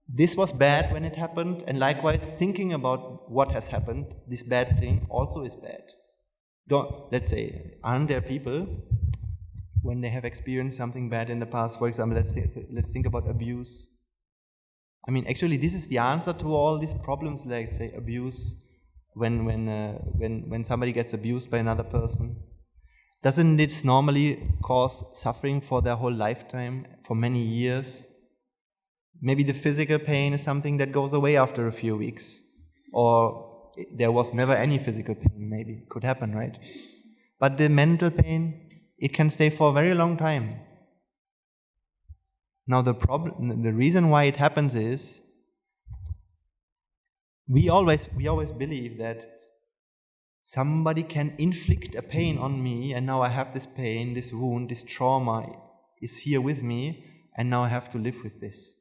This was bad when it happened, and likewise thinking about what has happened, this bad thing also is bad. Let's say, aren't there people, when they have experienced something bad in the past, for example, let's think about abuse. I mean, actually, this is the answer to all these problems, like, say, abuse, when somebody gets abused by another person. Doesn't it normally cause suffering for their whole lifetime, for many years? Maybe the physical pain is something that goes away after a few weeks. Or there was never any physical pain, maybe. Could happen, right? But the mental pain, it can stay for a very long time. Now the reason why it happens is, we always believe that somebody can inflict a pain on me, and now I have this pain, this wound, this trauma is here with me, and now I have to live with this.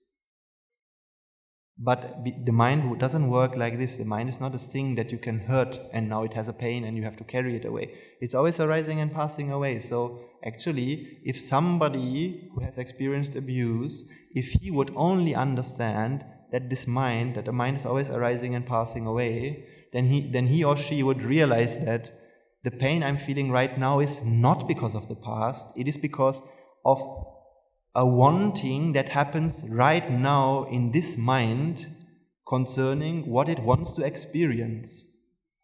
But the mind doesn't work like this. The mind is not a thing that you can hurt, and now it has a pain and you have to carry it away. It's always arising and passing away. So actually, if somebody who has experienced abuse, if he would only understand that the mind is always arising and passing away, then he or she would realize that the pain I'm feeling right now is not because of the past, it is because of a wanting that happens right now in this mind concerning what it wants to experience.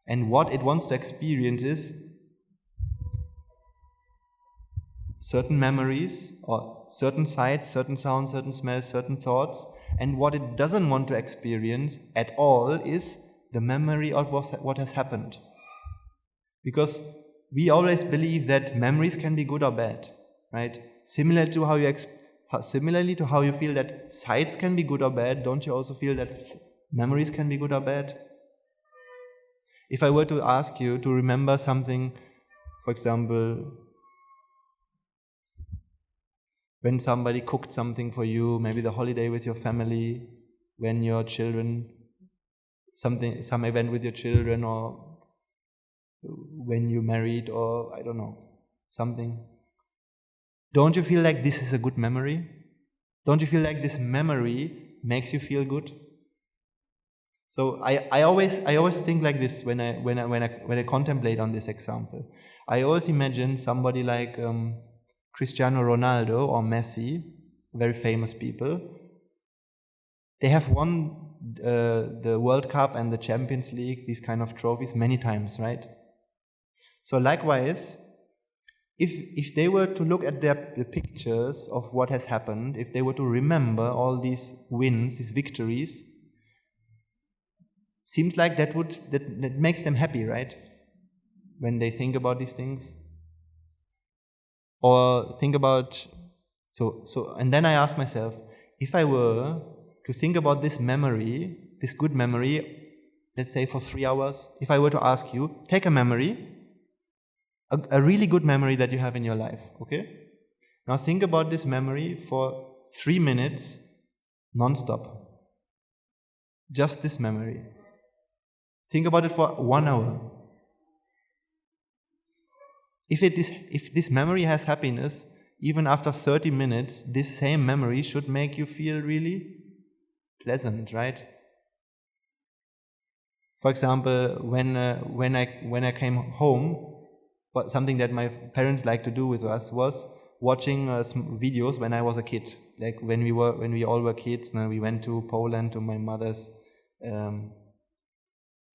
And what it wants to experience is certain memories, or certain sights, certain sounds, certain smells, certain thoughts. And what it doesn't want to experience at all is the memory of what has happened. Because we always believe that memories can be good or bad, right? Similarly to how you feel that sights can be good or bad, don't you also feel that memories can be good or bad? If I were to ask you to remember something, for example, when somebody cooked something for you, maybe the holiday with your family, when your children, some event with your children, or when you married, or I don't know, something. Don't you feel like this is a good memory? Don't you feel like this memory makes you feel good? So I always think like this when I contemplate on this example. I always imagine somebody like Cristiano Ronaldo or Messi, very famous people. They have won the World Cup and the Champions League, these kind of trophies, many times, right? So likewise, if they were to look at the pictures of what has happened, if they were to remember all these wins, these victories, seems like that makes them happy, right? When they think about these things. Or think about, and then I ask myself, if I were to think about this memory, this good memory, let's say for 3 hours, if I were to ask you, take a memory, a really good memory that you have in your life, okay? Now think about this memory for 3 minutes, non-stop. Just this memory. Think about it for 1 hour. If this memory has happiness, even after 30 minutes, this same memory should make you feel really pleasant, right? For example, when I came home, something that my parents liked to do with us was watching videos when I was a kid. Like when we all were kids, we went to Poland to my mother's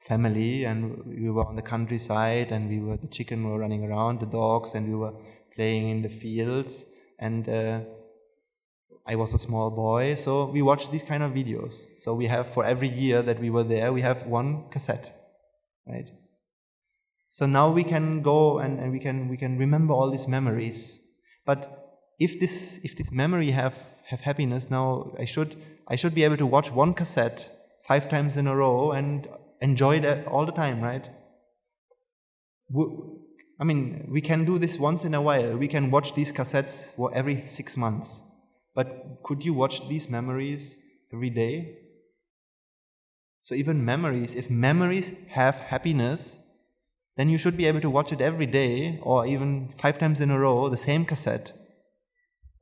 family, and we were on the countryside, and the chicken were running around, the dogs, and we were playing in the fields, and I was a small boy, so we watched these kind of videos. So we have, for every year that we were there, we have one cassette, right? So now we can go and we can remember all these memories. But if this memory have happiness, now I should be able to watch one cassette 5 times in a row and enjoy that all the time, right? I mean, we can do this once in a while. We can watch these cassettes every 6 months. But could you watch these memories every day? So even memories, if memories have happiness, then you should be able to watch it every day, or even 5 times in a row, the same cassette.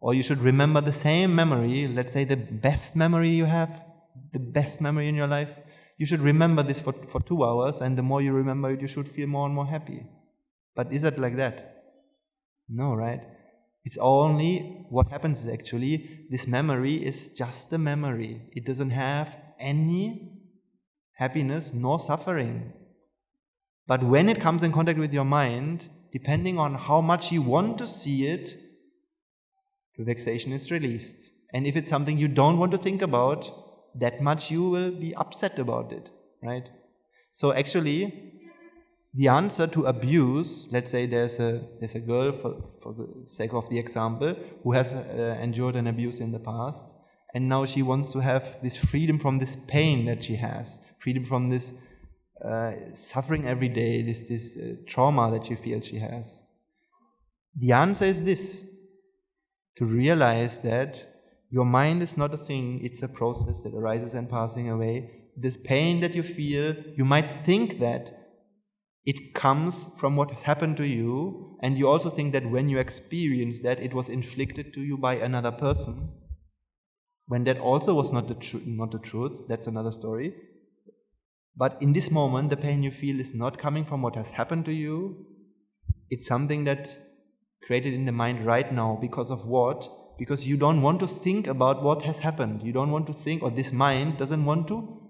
Or you should remember the same memory, let's say the best memory you have, the best memory in your life. You should remember this for 2 hours, and the more you remember it, you should feel more and more happy. But is it like that? No, right? It's only, what happens is actually, this memory is just a memory. It doesn't have any happiness nor suffering. But when it comes in contact with your mind, depending on how much you want to see it, the vexation is released. And if it's something you don't want to think about, that much you will be upset about it, right? So actually, the answer to abuse, let's say there's a girl, for the sake of the example, who has endured an abuse in the past, and now she wants to have this freedom from this pain that she has, freedom from this suffering every day, this trauma that she feels she has. The answer is this: to realize that your mind is not a thing, it's a process that arises and passing away. This pain that you feel, you might think that it comes from what has happened to you, and you also think that when you experience that, it was inflicted to you by another person, when that also was not the truth. That's another story. But in this moment, the pain you feel is not coming from what has happened to you. It's something that's created in the mind right now. Because of what? Because you don't want to think about what has happened. You don't want to think, or this mind doesn't want to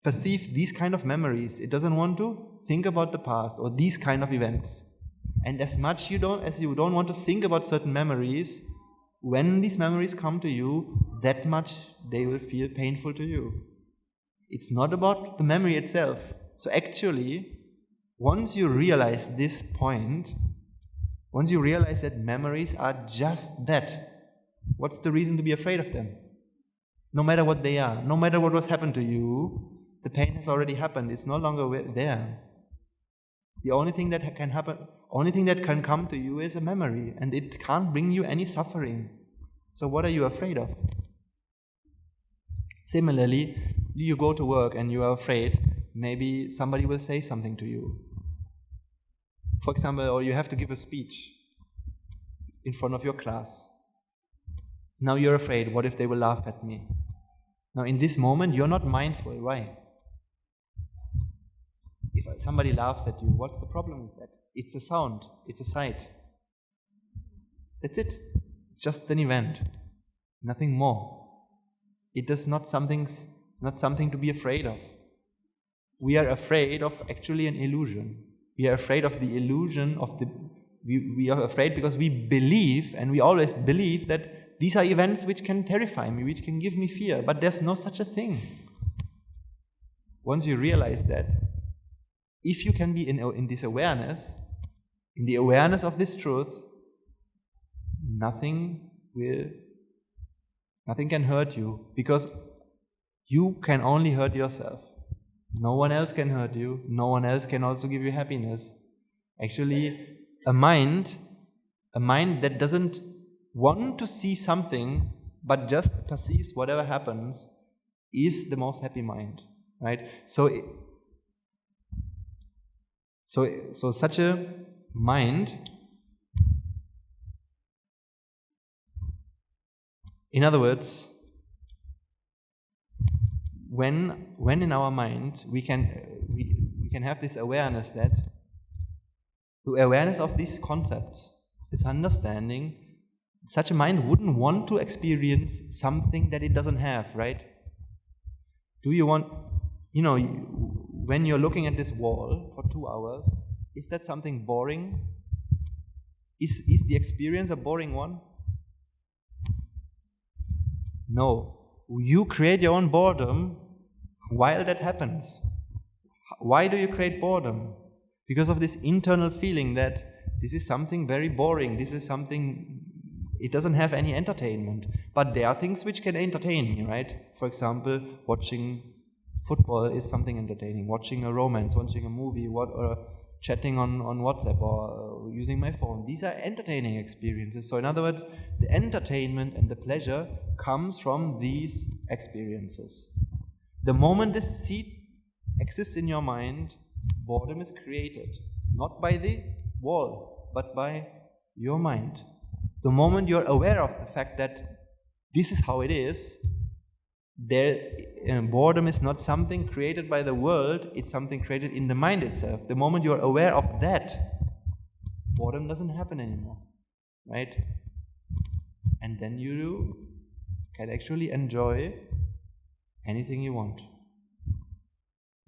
perceive these kind of memories. It doesn't want to think about the past or these kind of events. And as much as you don't want to think about certain memories, when these memories come to you, that much they will feel painful to you. It's not about the memory itself. So actually, once you realize this point, once you realize that memories are just that, what's the reason to be afraid of them? No matter what they are, no matter what was happened to you, the pain has already happened. It's no longer there. The only thing that can happen, only thing that can come to you is a memory, and it can't bring you any suffering. So what are you afraid of? Similarly, you go to work and you are afraid maybe somebody will say something to you. For example, or you have to give a speech in front of your class. Now you're afraid, what if they will laugh at me? Now in this moment, you're not mindful. Why? If somebody laughs at you, what's the problem with that? It's a sound, it's a sight. That's it. It's just an event, nothing more. It is not something to be afraid of. We are afraid of actually an illusion. We are afraid of the illusion of we are afraid because we believe, and we always believe, that these are events which can terrify me, which can give me fear, but there's no such a thing. Once you realize that, if you can be in this awareness, in the awareness of this truth, nothing can hurt you, because you can only hurt yourself. No one else can hurt you. No one else can also give you happiness. Actually, a mind that doesn't want to see something but just perceives whatever happens is the most happy mind, right? So such a mind, in other words, when in our mind we can have this awareness, that the awareness of these concepts, this understanding, such a mind wouldn't want to experience something that it doesn't have, right? Do you want, when you're looking at this wall for 2 hours, is that something boring? Is the experience a boring one? No. You create your own boredom while that happens. Why do you create boredom? Because of this internal feeling that this is something very boring, this is something, it doesn't have any entertainment. But there are things which can entertain me, right? For example, watching football is something entertaining, watching a romance, watching a movie, or chatting on WhatsApp, or using my phone. These are entertaining experiences. So in other words, the entertainment and the pleasure comes from these experiences. The moment this seed exists in your mind, boredom is created, not by the wall, but by your mind. The moment you're aware of the fact that this is how it is, boredom is not something created by the world, it's something created in the mind itself. The moment you're aware of that, boredom doesn't happen anymore, right? And then you can actually enjoy anything you want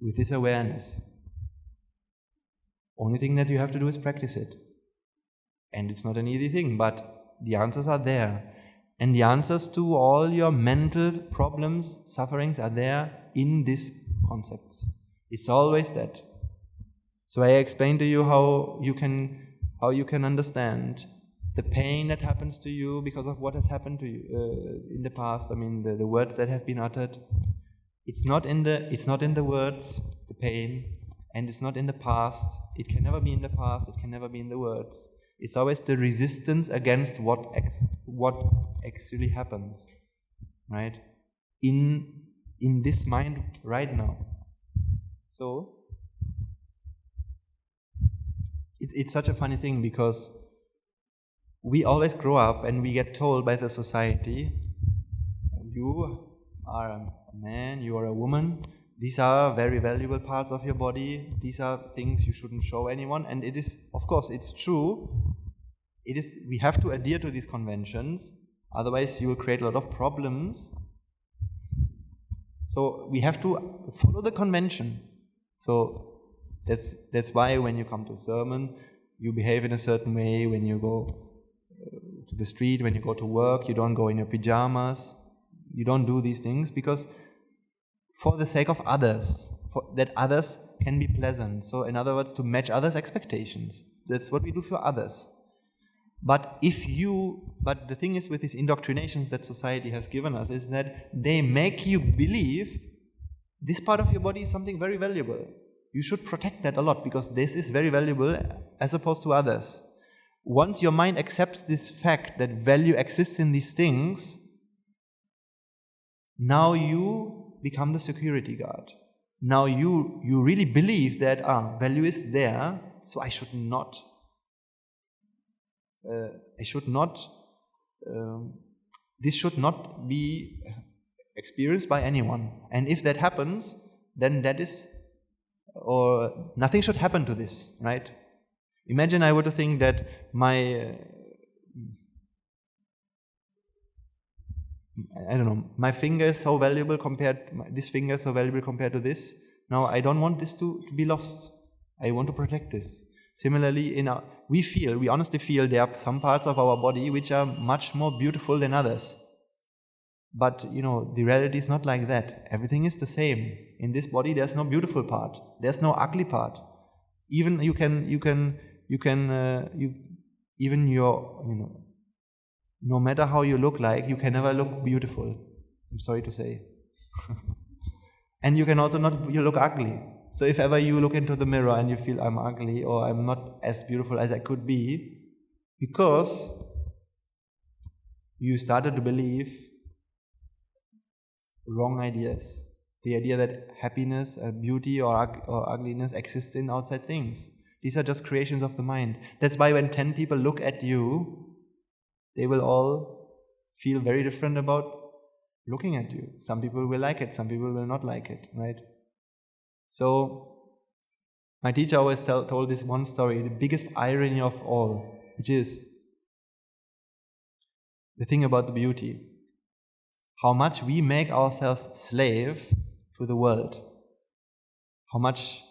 with this awareness. Only thing that you have to do is practice it. And it's not an easy thing, but the answers are there. And the answers to all your mental problems, sufferings are there in these concepts. It's always that. So I explained to you how you can understand the pain that happens to you because of what has happened to you in the past. I mean, the words that have been uttered. It's not in the words, the pain, and it's not in the past. It can never be in the past. It can never be in the words. It's always the resistance against what actually happens, right? In this mind right now. So it's such a funny thing, because we always grow up and we get told by the society, you are a man, you are a woman, these are very valuable parts of your body, these are things you shouldn't show anyone. And it is, of course, it's true. We have to adhere to these conventions, otherwise you will create a lot of problems. So we have to follow the convention. So that's why when you come to a sermon, you behave in a certain way. When you go to the street, when you go to work, you don't go in your pajamas. You don't do these things, because for the sake of others, that others can be pleasant. So in other words, to match others' expectations. That's what we do for others. But the thing is with these indoctrinations that society has given us, is that they make you believe this part of your body is something very valuable. You should protect that a lot, because this is very valuable as opposed to others. Once your mind accepts this fact that value exists in these things, now you become the security guard. Now you really believe that value is there, so I should not this should not be experienced by anyone. And if that happens, then nothing should happen to this, right? Imagine I were to think that my finger is so valuable this finger is so valuable compared to this. Now I don't want this to be lost. I want to protect this. Similarly, we honestly feel there are some parts of our body which are much more beautiful than others. But, the reality is not like that. Everything is the same. In this body, there's no beautiful part. There's no ugly part. Even no matter how you look like, you can never look beautiful. I'm sorry to say. And you can also you look ugly. So if ever you look into the mirror and you feel I'm ugly or I'm not as beautiful as I could be, because you started to believe wrong ideas. The idea that happiness, beauty or ugliness exists in outside things. These are just creations of the mind. That's why when 10 people look at you, they will all feel very different about looking at you. Some people will like it, some people will not like it, right? So, my teacher always told this one story, the biggest irony of all, which is the thing about the beauty. How much we make ourselves slave to the world. How much,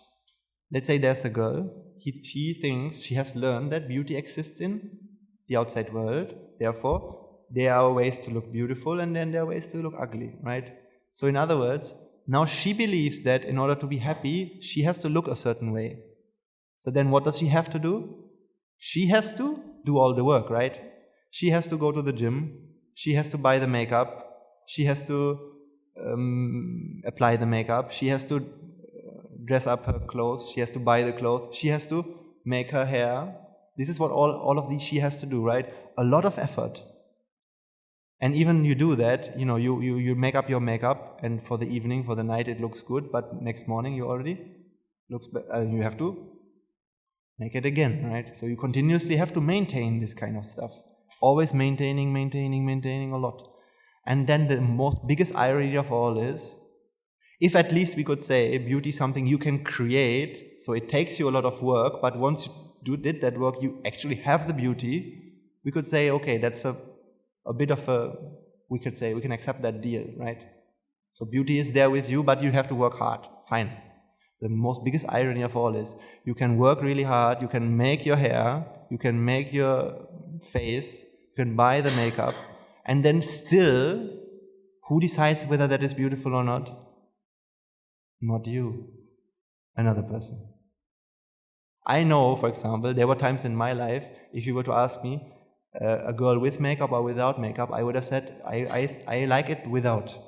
let's say there's a girl, she thinks she has learned that beauty exists in the outside world, therefore there are ways to look beautiful and then there are ways to look ugly, right? So in other words, now she believes that in order to be happy, she has to look a certain way. So then what does she have to do? She has to do all the work, right? She has to go to the gym, she has to buy the makeup, she has to apply the makeup, she has to dress up her clothes, she has to buy the clothes, she has to make her hair. This is what all of these she has to do, right? A lot of effort. And even you do that, you make up your makeup and for the evening, for the night it looks good, but next morning you already looks you have to make it again, right? So you continuously have to maintain this kind of stuff. Always maintaining a lot. And then the biggest irony of all is, if at least we could say beauty is something you can create, so it takes you a lot of work, but once you did that work, you actually have the beauty, we could say, okay, that's a bit of we could say, we can accept that deal, right? So beauty is there with you, but you have to work hard. Fine. The biggest irony of all is, you can work really hard, you can make your hair, you can make your face, you can buy the makeup, and then still, who decides whether that is beautiful or not? Not you, another person. I know, for example, there were times in my life, if you were to ask me, a girl with makeup or without makeup, I would have said, I like it without.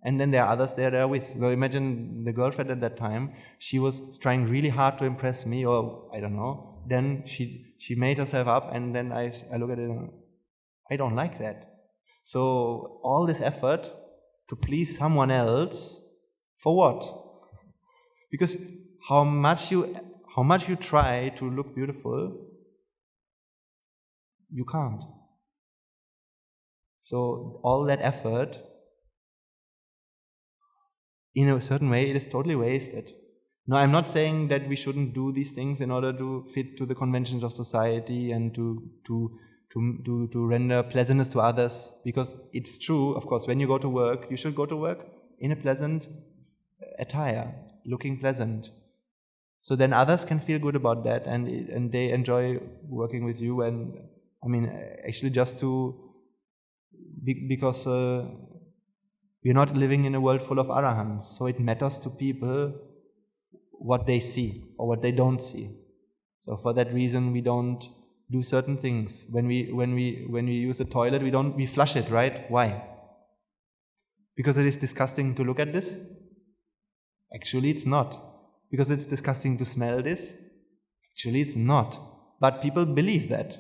And then there are others there that are with. So imagine the girlfriend at that time, she was trying really hard to impress me, or I don't know. Then she made herself up, and then I look at it and I don't like that. So all this effort to please someone else, for what? Because how much you try to look beautiful, you can't. So all that effort, in a certain way, it is totally wasted. Now, I'm not saying that we shouldn't do these things in order to fit to the conventions of society and to render pleasantness to others, because it's true, of course, when you go to work, you should go to work in a pleasant attire, looking pleasant. So then others can feel good about that, and they enjoy working with you. And I mean, actually, just because we're not living in a world full of arahants, so it matters to people what they see or what they don't see. So for that reason, we don't do certain things. When we use a toilet, we flush it, right? Why? Because it is disgusting to look at this? Actually, it's not. Because it's disgusting to smell this? Actually, it's not. But people believe that.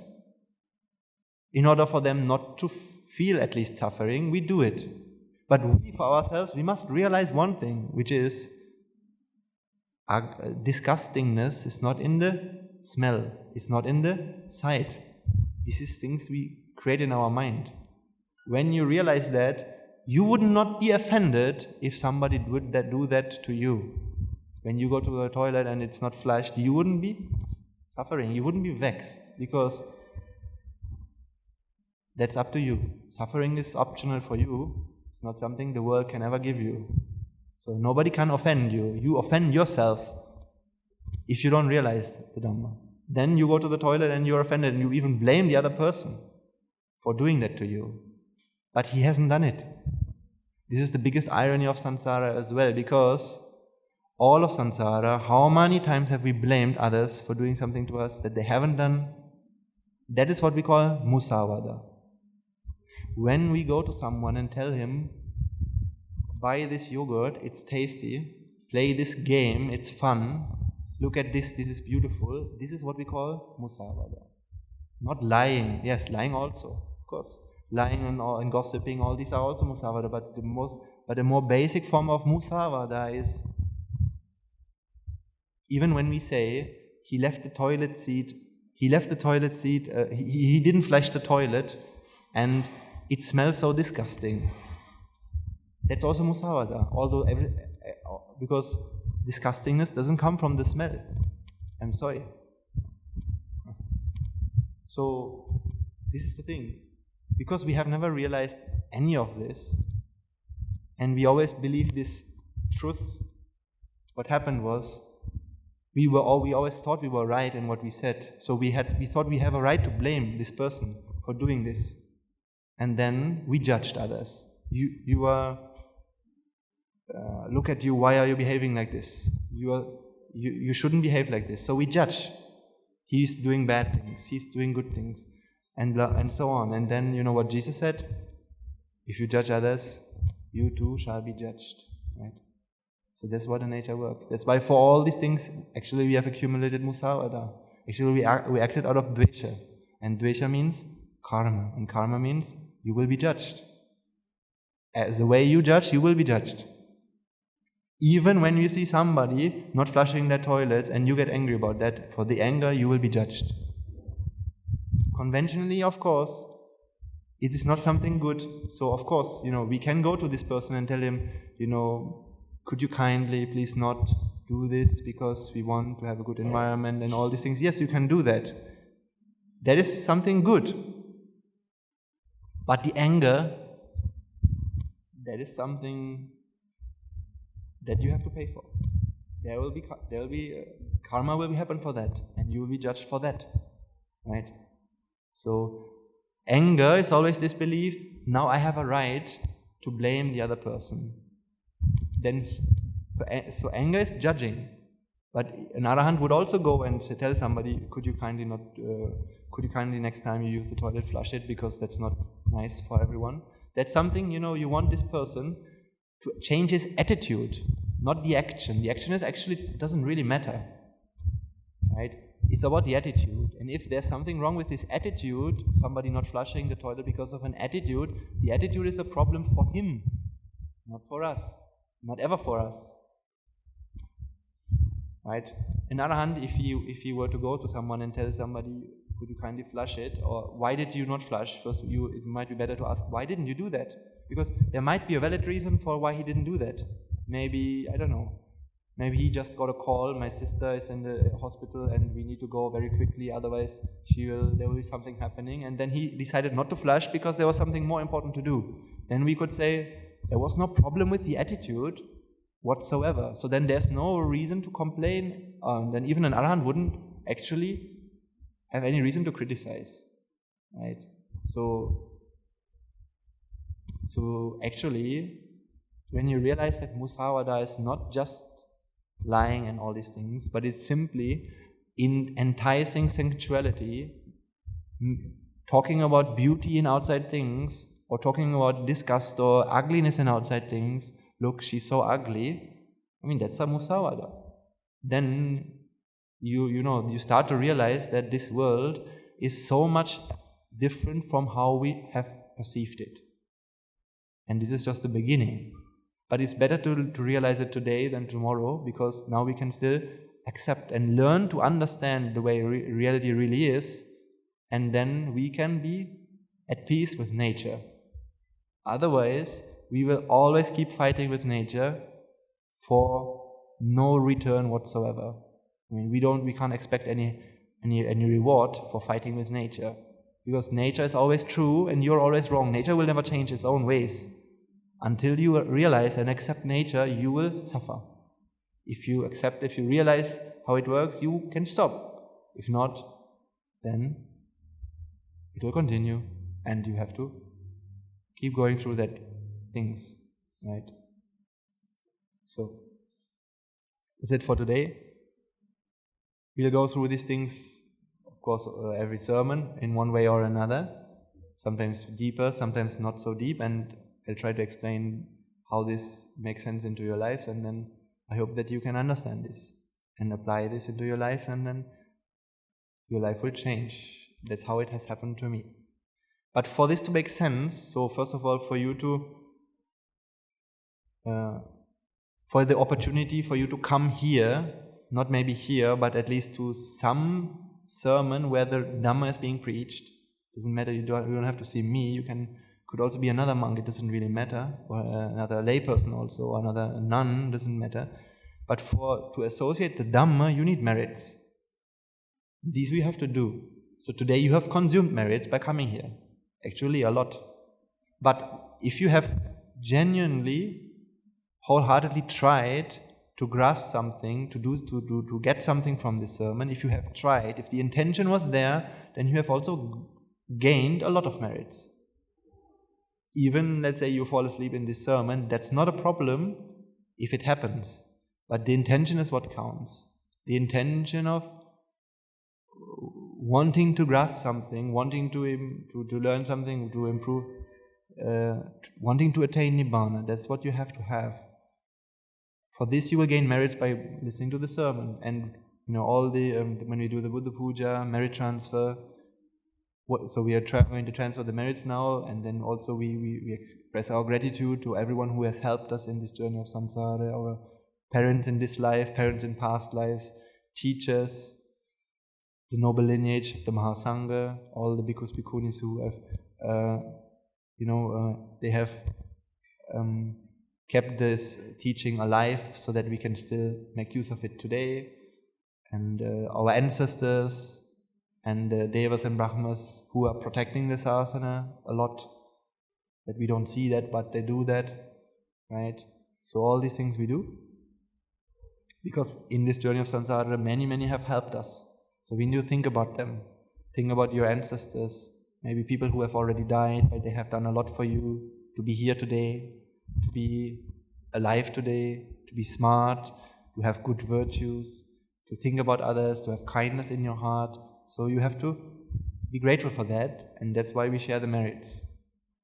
In order for them not to feel at least suffering, we do it. But we, for ourselves, we must realize one thing, which is disgustingness is not in the smell, it's not in the sight. This is things we create in our mind. When you realize that, you would not be offended if somebody would do that to you. When you go to a toilet and it's not flushed, you wouldn't be suffering, you wouldn't be vexed, because that's up to you. Suffering is optional for you. It's not something the world can ever give you. So nobody can offend you. You offend yourself if you don't realize the Dhamma. Then you go to the toilet and you're offended, and you even blame the other person for doing that to you. But he hasn't done it. This is the biggest irony of samsara as well, because all of samsara, how many times have we blamed others for doing something to us that they haven't done? That is what we call musavada. When we go to someone and tell him, buy this yogurt, it's tasty, play this game, it's fun, look at this is beautiful, this is what we call musawada. Not lying. Yes, lying also, of course. Lying and gossiping, all these are also musawada, but the more basic form of musawada is, even when we say, he left the toilet seat, he didn't flush the toilet, and it smells so disgusting. That's also musawada, although because disgustingness doesn't come from the smell. I'm sorry. So, this is the thing. Because we have never realized any of this, and we always believe this truth, what happened was, we always thought we were right in what we said. So we thought we have a right to blame this person for doing this. And then we judged others. You are, look at you, why are you behaving like this? You shouldn't behave like this. So we judge. He's doing bad things, he's doing good things, and so on. And then you know what Jesus said? If you judge others, you too shall be judged. Right? So that's what the nature works. That's why for all these things, actually we have accumulated musawada. Actually we acted out of dvesha. And dvesha means karma. And karma means you will be judged. As the way you judge, you will be judged. Even when you see somebody not flushing their toilets and you get angry about that, for the anger you will be judged. Conventionally, of course, it is not something good. So of course, we can go to this person and tell him, could you kindly please not do this because we want to have a good environment and all these things. Yes, you can do that. That is something good. But the anger, that is something that you have to pay for. Karma will happen for that, and you will be judged for that, right? So anger is always this belief, now I have a right to blame the other person. So anger is judging. But an arahant would also go and tell somebody, could you kindly next time you use the toilet, flush it, because that's not nice for everyone. That's something, you want this person to change his attitude, not the action. The action doesn't really matter, right? It's about the attitude. And if there's something wrong with his attitude, somebody not flushing the toilet because of an attitude, the attitude is a problem for him, not for us, not ever for us, right? On the other hand, if you were to go to someone and tell somebody, could you kindly flush it, or why did you not flush? First, it might be better to ask, why didn't you do that? Because there might be a valid reason for why he didn't do that. Maybe, I don't know, maybe he just got a call, my sister is in the hospital and we need to go very quickly, otherwise there will be something happening, and then he decided not to flush because there was something more important to do. Then we could say, there was no problem with the attitude whatsoever. So then there's no reason to complain. Then even an arahant wouldn't actually have any reason to criticize, right? So actually, when you realize that musawada is not just lying and all these things, but it's simply in enticing sensuality, talking about beauty in outside things, or talking about disgust or ugliness in outside things. Look, she's so ugly. That's a musawada. Then you start to realize that this world is so much different from how we have perceived it. And this is just the beginning. But it's better to realize it today than tomorrow, because now we can still accept and learn to understand the way reality really is, and then we can be at peace with nature. Otherwise, we will always keep fighting with nature for no return whatsoever. We can't expect any reward for fighting with nature, because nature is always true and you're always wrong. Nature will never change its own ways. Until you realize and accept nature, you will suffer. If you realize how it works, you can stop. If not, then it will continue, and you have to keep going through that things, right? So that's it for today. We'll go through these things, of course, every sermon in one way or another. sometimes deeper, sometimes not so deep, and I'll try to explain how this makes sense into your lives, and then I hope that you can understand this and apply this into your lives, and then your life will change. That's how it has happened to me. But for this to make sense, so first of all, for you to for the opportunity for you to come here, not maybe here, but at least to some sermon where the Dhamma is being preached. Doesn't matter, you don't have to see me, could also be another monk, it doesn't really matter, or another layperson also, or another nun, doesn't matter. But to associate the Dhamma, you need merits. These we have to do. So today you have consumed merits by coming here. Actually a lot. But if you have genuinely, wholeheartedly tried to grasp something, to get something from this sermon, if you have tried, if the intention was there, then you have also gained a lot of merits. Even, let's say, you fall asleep in this sermon, that's not a problem if it happens. But the intention is what counts. The intention of wanting to grasp something, wanting to learn something, to improve, wanting to attain Nibbana, that's what you have to have. For this you will gain merits by listening to the sermon. And all the when we do the Buddha Puja, merit transfer, so we are going to transfer the merits now, and then also we express our gratitude to everyone who has helped us in this journey of samsara, our parents in this life, parents in past lives, teachers, the noble lineage of the Mahasangha, all the bhikkhus, bhikkhunis who have, they have kept this teaching alive so that we can still make use of it today, and our ancestors, and the Devas and Brahmas who are protecting this asana a lot, that we don't see that, but they do that, right? So all these things we do, because in this journey of samsara, many have helped us. So we need to think about them. Think about your ancestors, maybe people who have already died, but they have done a lot for you to be here today, to be alive today, to be smart, to have good virtues, to think about others, to have kindness in your heart. So you have to be grateful for that, and that's why we share the merits.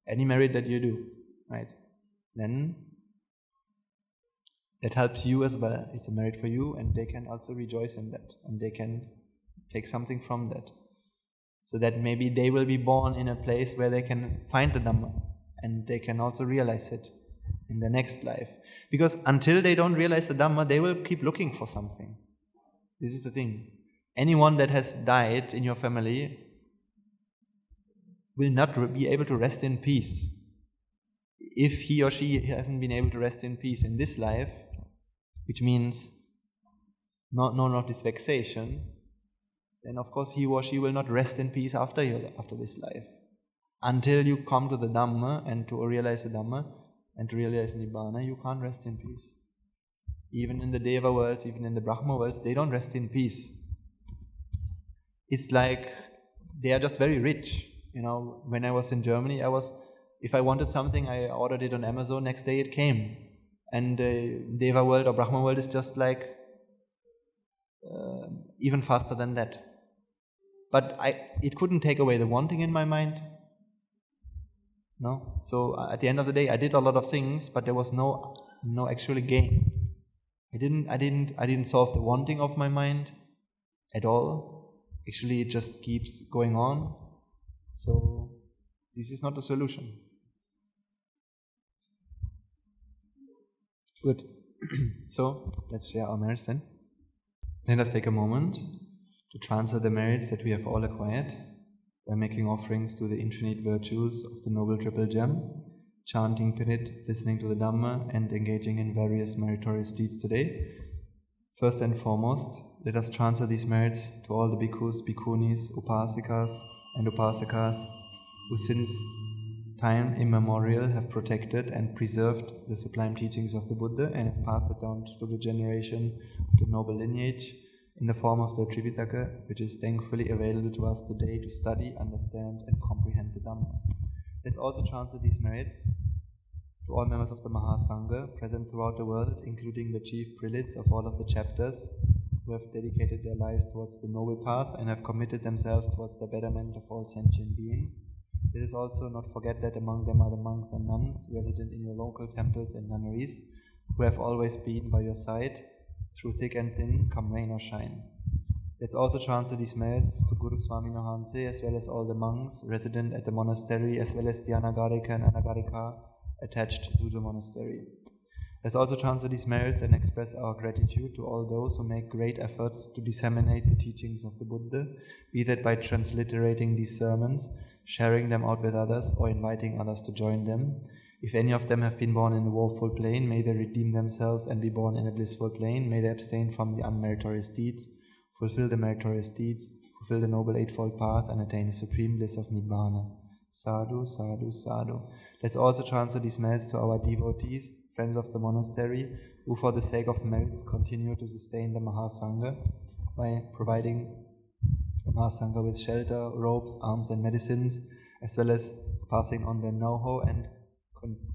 Any merit that you do, right? Then that helps you as well. It's a merit for you, and they can also rejoice in that, and they can take something from that. So that maybe they will be born in a place where they can find the Dhamma, and they can also realize it in the next life. Because until they don't realize the Dhamma, they will keep looking for something. This is the thing. Anyone that has died in your family will not be able to rest in peace. If he or she hasn't been able to rest in peace in this life, which means not this vexation, then of course he or she will not rest in peace after this life. Until you come to the Dhamma and to realize the Dhamma and to realize Nibbana, you can't rest in peace. Even in the Deva worlds, even in the Brahma worlds, they don't rest in peace. It's like they are just very rich. When I was in Germany, if I wanted something, I ordered it on Amazon, next day it came. And Deva world or Brahma world is just like even faster than that. But it couldn't take away the wanting in my mind. No. So at the end of the day, I did a lot of things, but there was no actual gain. I didn't solve the wanting of my mind at all. Actually, it just keeps going on. So this is not the solution. Good. So let's share our merits then. Let us take a moment to transfer the merits that we have all acquired by making offerings to the infinite virtues of the Noble Triple Gem, chanting Pirit, listening to the Dhamma, and engaging in various meritorious deeds today. First and foremost, let us transfer these merits to all the bhikkhus, bhikkhunis, upasikas and upasakas who since time immemorial have protected and preserved the sublime teachings of the Buddha and have passed it down to the generation of the noble lineage in the form of the Tripitaka, which is thankfully available to us today to study, understand and comprehend the Dhamma. Let's also transfer these merits to all members of the Mahasangha present throughout the world, including the chief prelates of all of the chapters who have dedicated their lives towards the noble path and have committed themselves towards the betterment of all sentient beings. Let us also not forget that among them are the monks and nuns resident in your local temples and nunneries, who have always been by your side, through thick and thin, come rain or shine. Let's also transfer these merits to Guru Swami Hanse, as well as all the monks resident at the monastery, as well as the Anagarika and Anagarika attached to the monastery. Let's also transfer these merits and express our gratitude to all those who make great efforts to disseminate the teachings of the Buddha, be that by transliterating these sermons, sharing them out with others, or inviting others to join them. If any of them have been born in a woeful plane, may they redeem themselves and be born in a blissful plane. May they abstain from the unmeritorious deeds, fulfill the meritorious deeds, fulfill the Noble Eightfold Path, and attain the supreme bliss of Nibbana. Sadhu, sadhu, sadhu. Let's also transfer these merits to our devotees, friends of the monastery, who for the sake of merits continue to sustain the Mahasangha by providing the Mahasangha with shelter, robes, arms and medicines, as well as passing on their know-how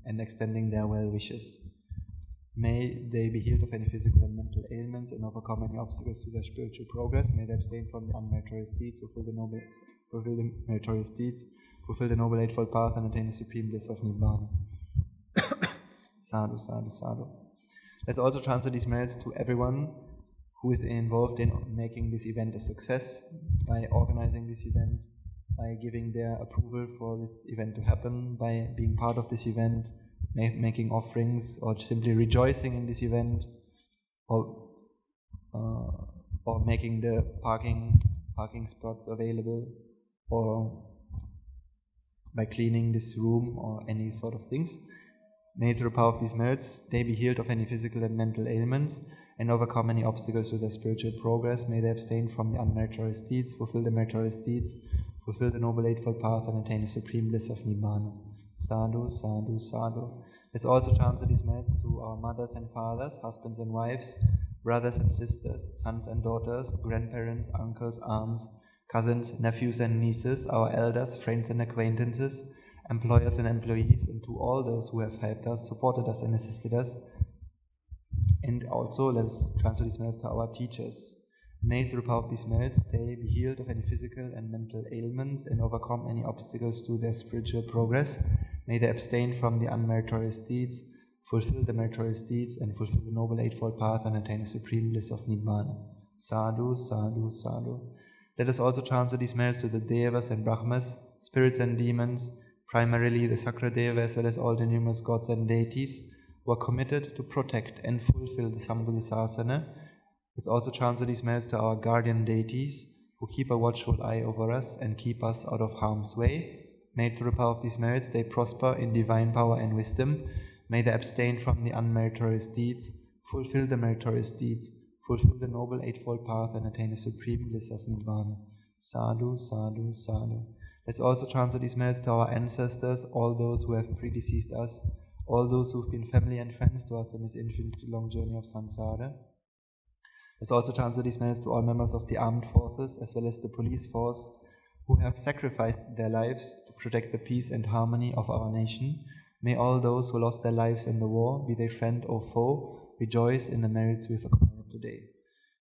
and extending their well wishes. May they be healed of any physical and mental ailments and overcome any obstacles to their spiritual progress. May they abstain from the unmeritorious deeds, fulfill the meritorious deeds, fulfill the Noble Eightfold Path, and attain the supreme bliss of Nibbana. Sadhu, sadhu, sadhu. Let's also transfer these merits to everyone who is involved in making this event a success, by organizing this event, by giving their approval for this event to happen, by being part of this event, making offerings, or simply rejoicing in this event, or making the parking spots available, or by cleaning this room, or any sort of things. May through the power of these merits, they be healed of any physical and mental ailments and overcome any obstacles to their spiritual progress. May they abstain from the unmeritorious deeds, fulfill the meritorious deeds, fulfill the Noble Eightfold Path, and attain the supreme bliss of Nibbana. Sadhu, sadhu, sadhu. Let's also transfer these merits to our mothers and fathers, husbands and wives, brothers and sisters, sons and daughters, grandparents, uncles, aunts, cousins, nephews and nieces, our elders, friends and acquaintances, employers and employees, and to all those who have helped us, supported us and assisted us. And also let's transfer these merits to our teachers. May through the power of these merits they be healed of any physical and mental ailments and overcome any obstacles to their spiritual progress. May they abstain from the unmeritorious deeds, fulfill the meritorious deeds, and fulfill the Noble Eightfold Path, and attain the supreme bliss of Nibbana. Sadhu, sadhu, sadhu. Let us also transfer these merits to the Devas and Brahmas, spirits and demons, primarily the Sakradeva, as well as all the numerous gods and deities who are committed to protect and fulfill the Sambuddhasasana. Let's also transfer these merits to our guardian deities who keep a watchful eye over us and keep us out of harm's way. May through the power of these merits they prosper in divine power and wisdom. May they abstain from the unmeritorious deeds, fulfill the meritorious deeds, fulfill the Noble Eightfold Path, and attain the supreme bliss of Nibbana. Sadhu, sadhu, sadhu. Let's also transfer these merits to our ancestors, all those who have predeceased us, all those who have been family and friends to us in this infinitely long journey of samsara. Let's also transfer these merits to all members of the armed forces, as well as the police force, who have sacrificed their lives to protect the peace and harmony of our nation. May all those who lost their lives in the war, be they friend or foe, rejoice in the merits we have acquired today.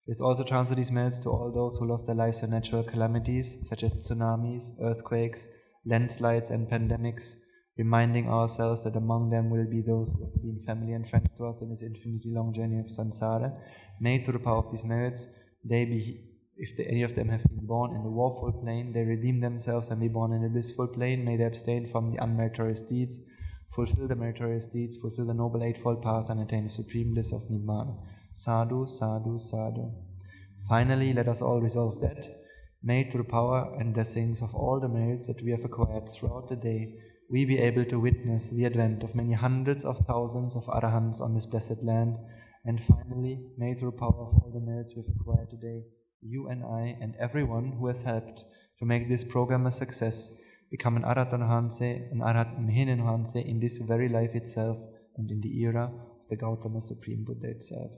Let's also transfer these merits to all those who lost their lives in natural calamities, such as tsunamis, earthquakes, landslides and pandemics, reminding ourselves that among them will be those who have been family and friends to us in this infinitely long journey of samsara. May through the power of these merits, they be, if any of them have been born in the woeful plane, they redeem themselves and be born in a blissful plane. May they abstain from the unmeritorious deeds, fulfill the meritorious deeds, fulfill the Noble Eightfold Path, and attain the supreme bliss of Nibbana. Sadhu, sadhu, sadhu. Finally, let us all resolve that, may through power and blessings of all the merits that we have acquired throughout the day, we be able to witness the advent of many hundreds of thousands of Arahants on this blessed land. And finally, may through power of all the merits we have acquired today, you and I and everyone who has helped to make this program a success, become an Arahant Hanse, an Arahant Mahinin Hanse in this very life itself and in the era of the Gautama Supreme Buddha itself.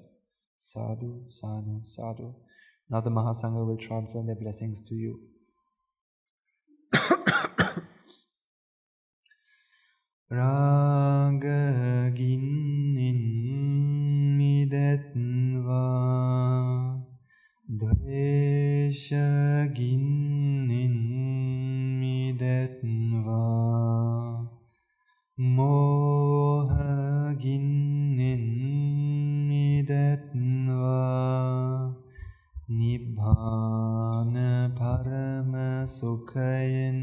Sadhu, sadhu, sadhu. Now the Mahasangha will transfer their blessings to you. Raga ginnin midetva, Dvesha ginnin midetva, මිදෙත්වා මෝහගින්නෙන් මිදෙත්වා නිබ්බාන පරම සුඛයෙන්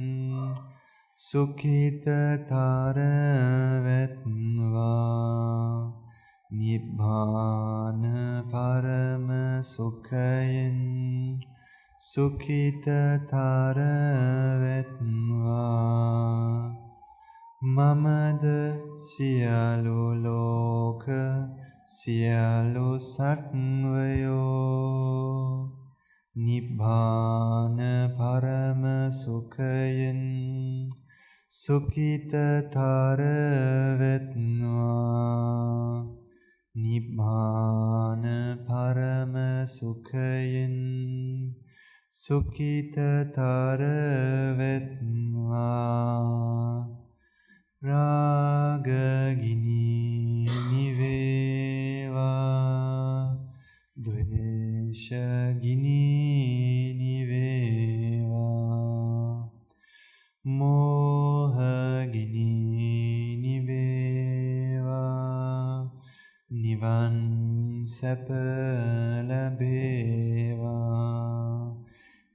සුඛිතතර වෙත්වා නිබ්බාන පරම සුඛයෙන් සුඛිතතර වෙත්වා මමද සියලු ලෝක සියලු සත්වයෝ නිබ්බාන පරම සුඛයෙන් සුඛිතතර වෙත්වා නිබ්බාන පරම සුඛයෙන් සුඛිතතර වෙත්වා රාගගිනි නිවේවා ද්වේෂගිනි නිවේවා මෝහගිනි නිවේවා නිවන් සැප ලැබේවා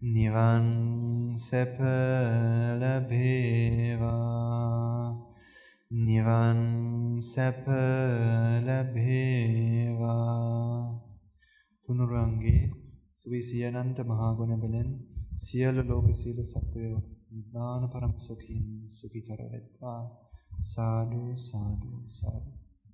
නිවන් සැප ලැබේවා නිවන් සැප ලැබේවා තුනුරුවන්ගේ සුවිසී අනන්ත මහා ගුණ බලෙන් සියලු ලෝක සියලු සත්වයෝ නිබ්බාන පරම සුඛින් සුඛිතර වෙත්වා සාදු සාදු සාදු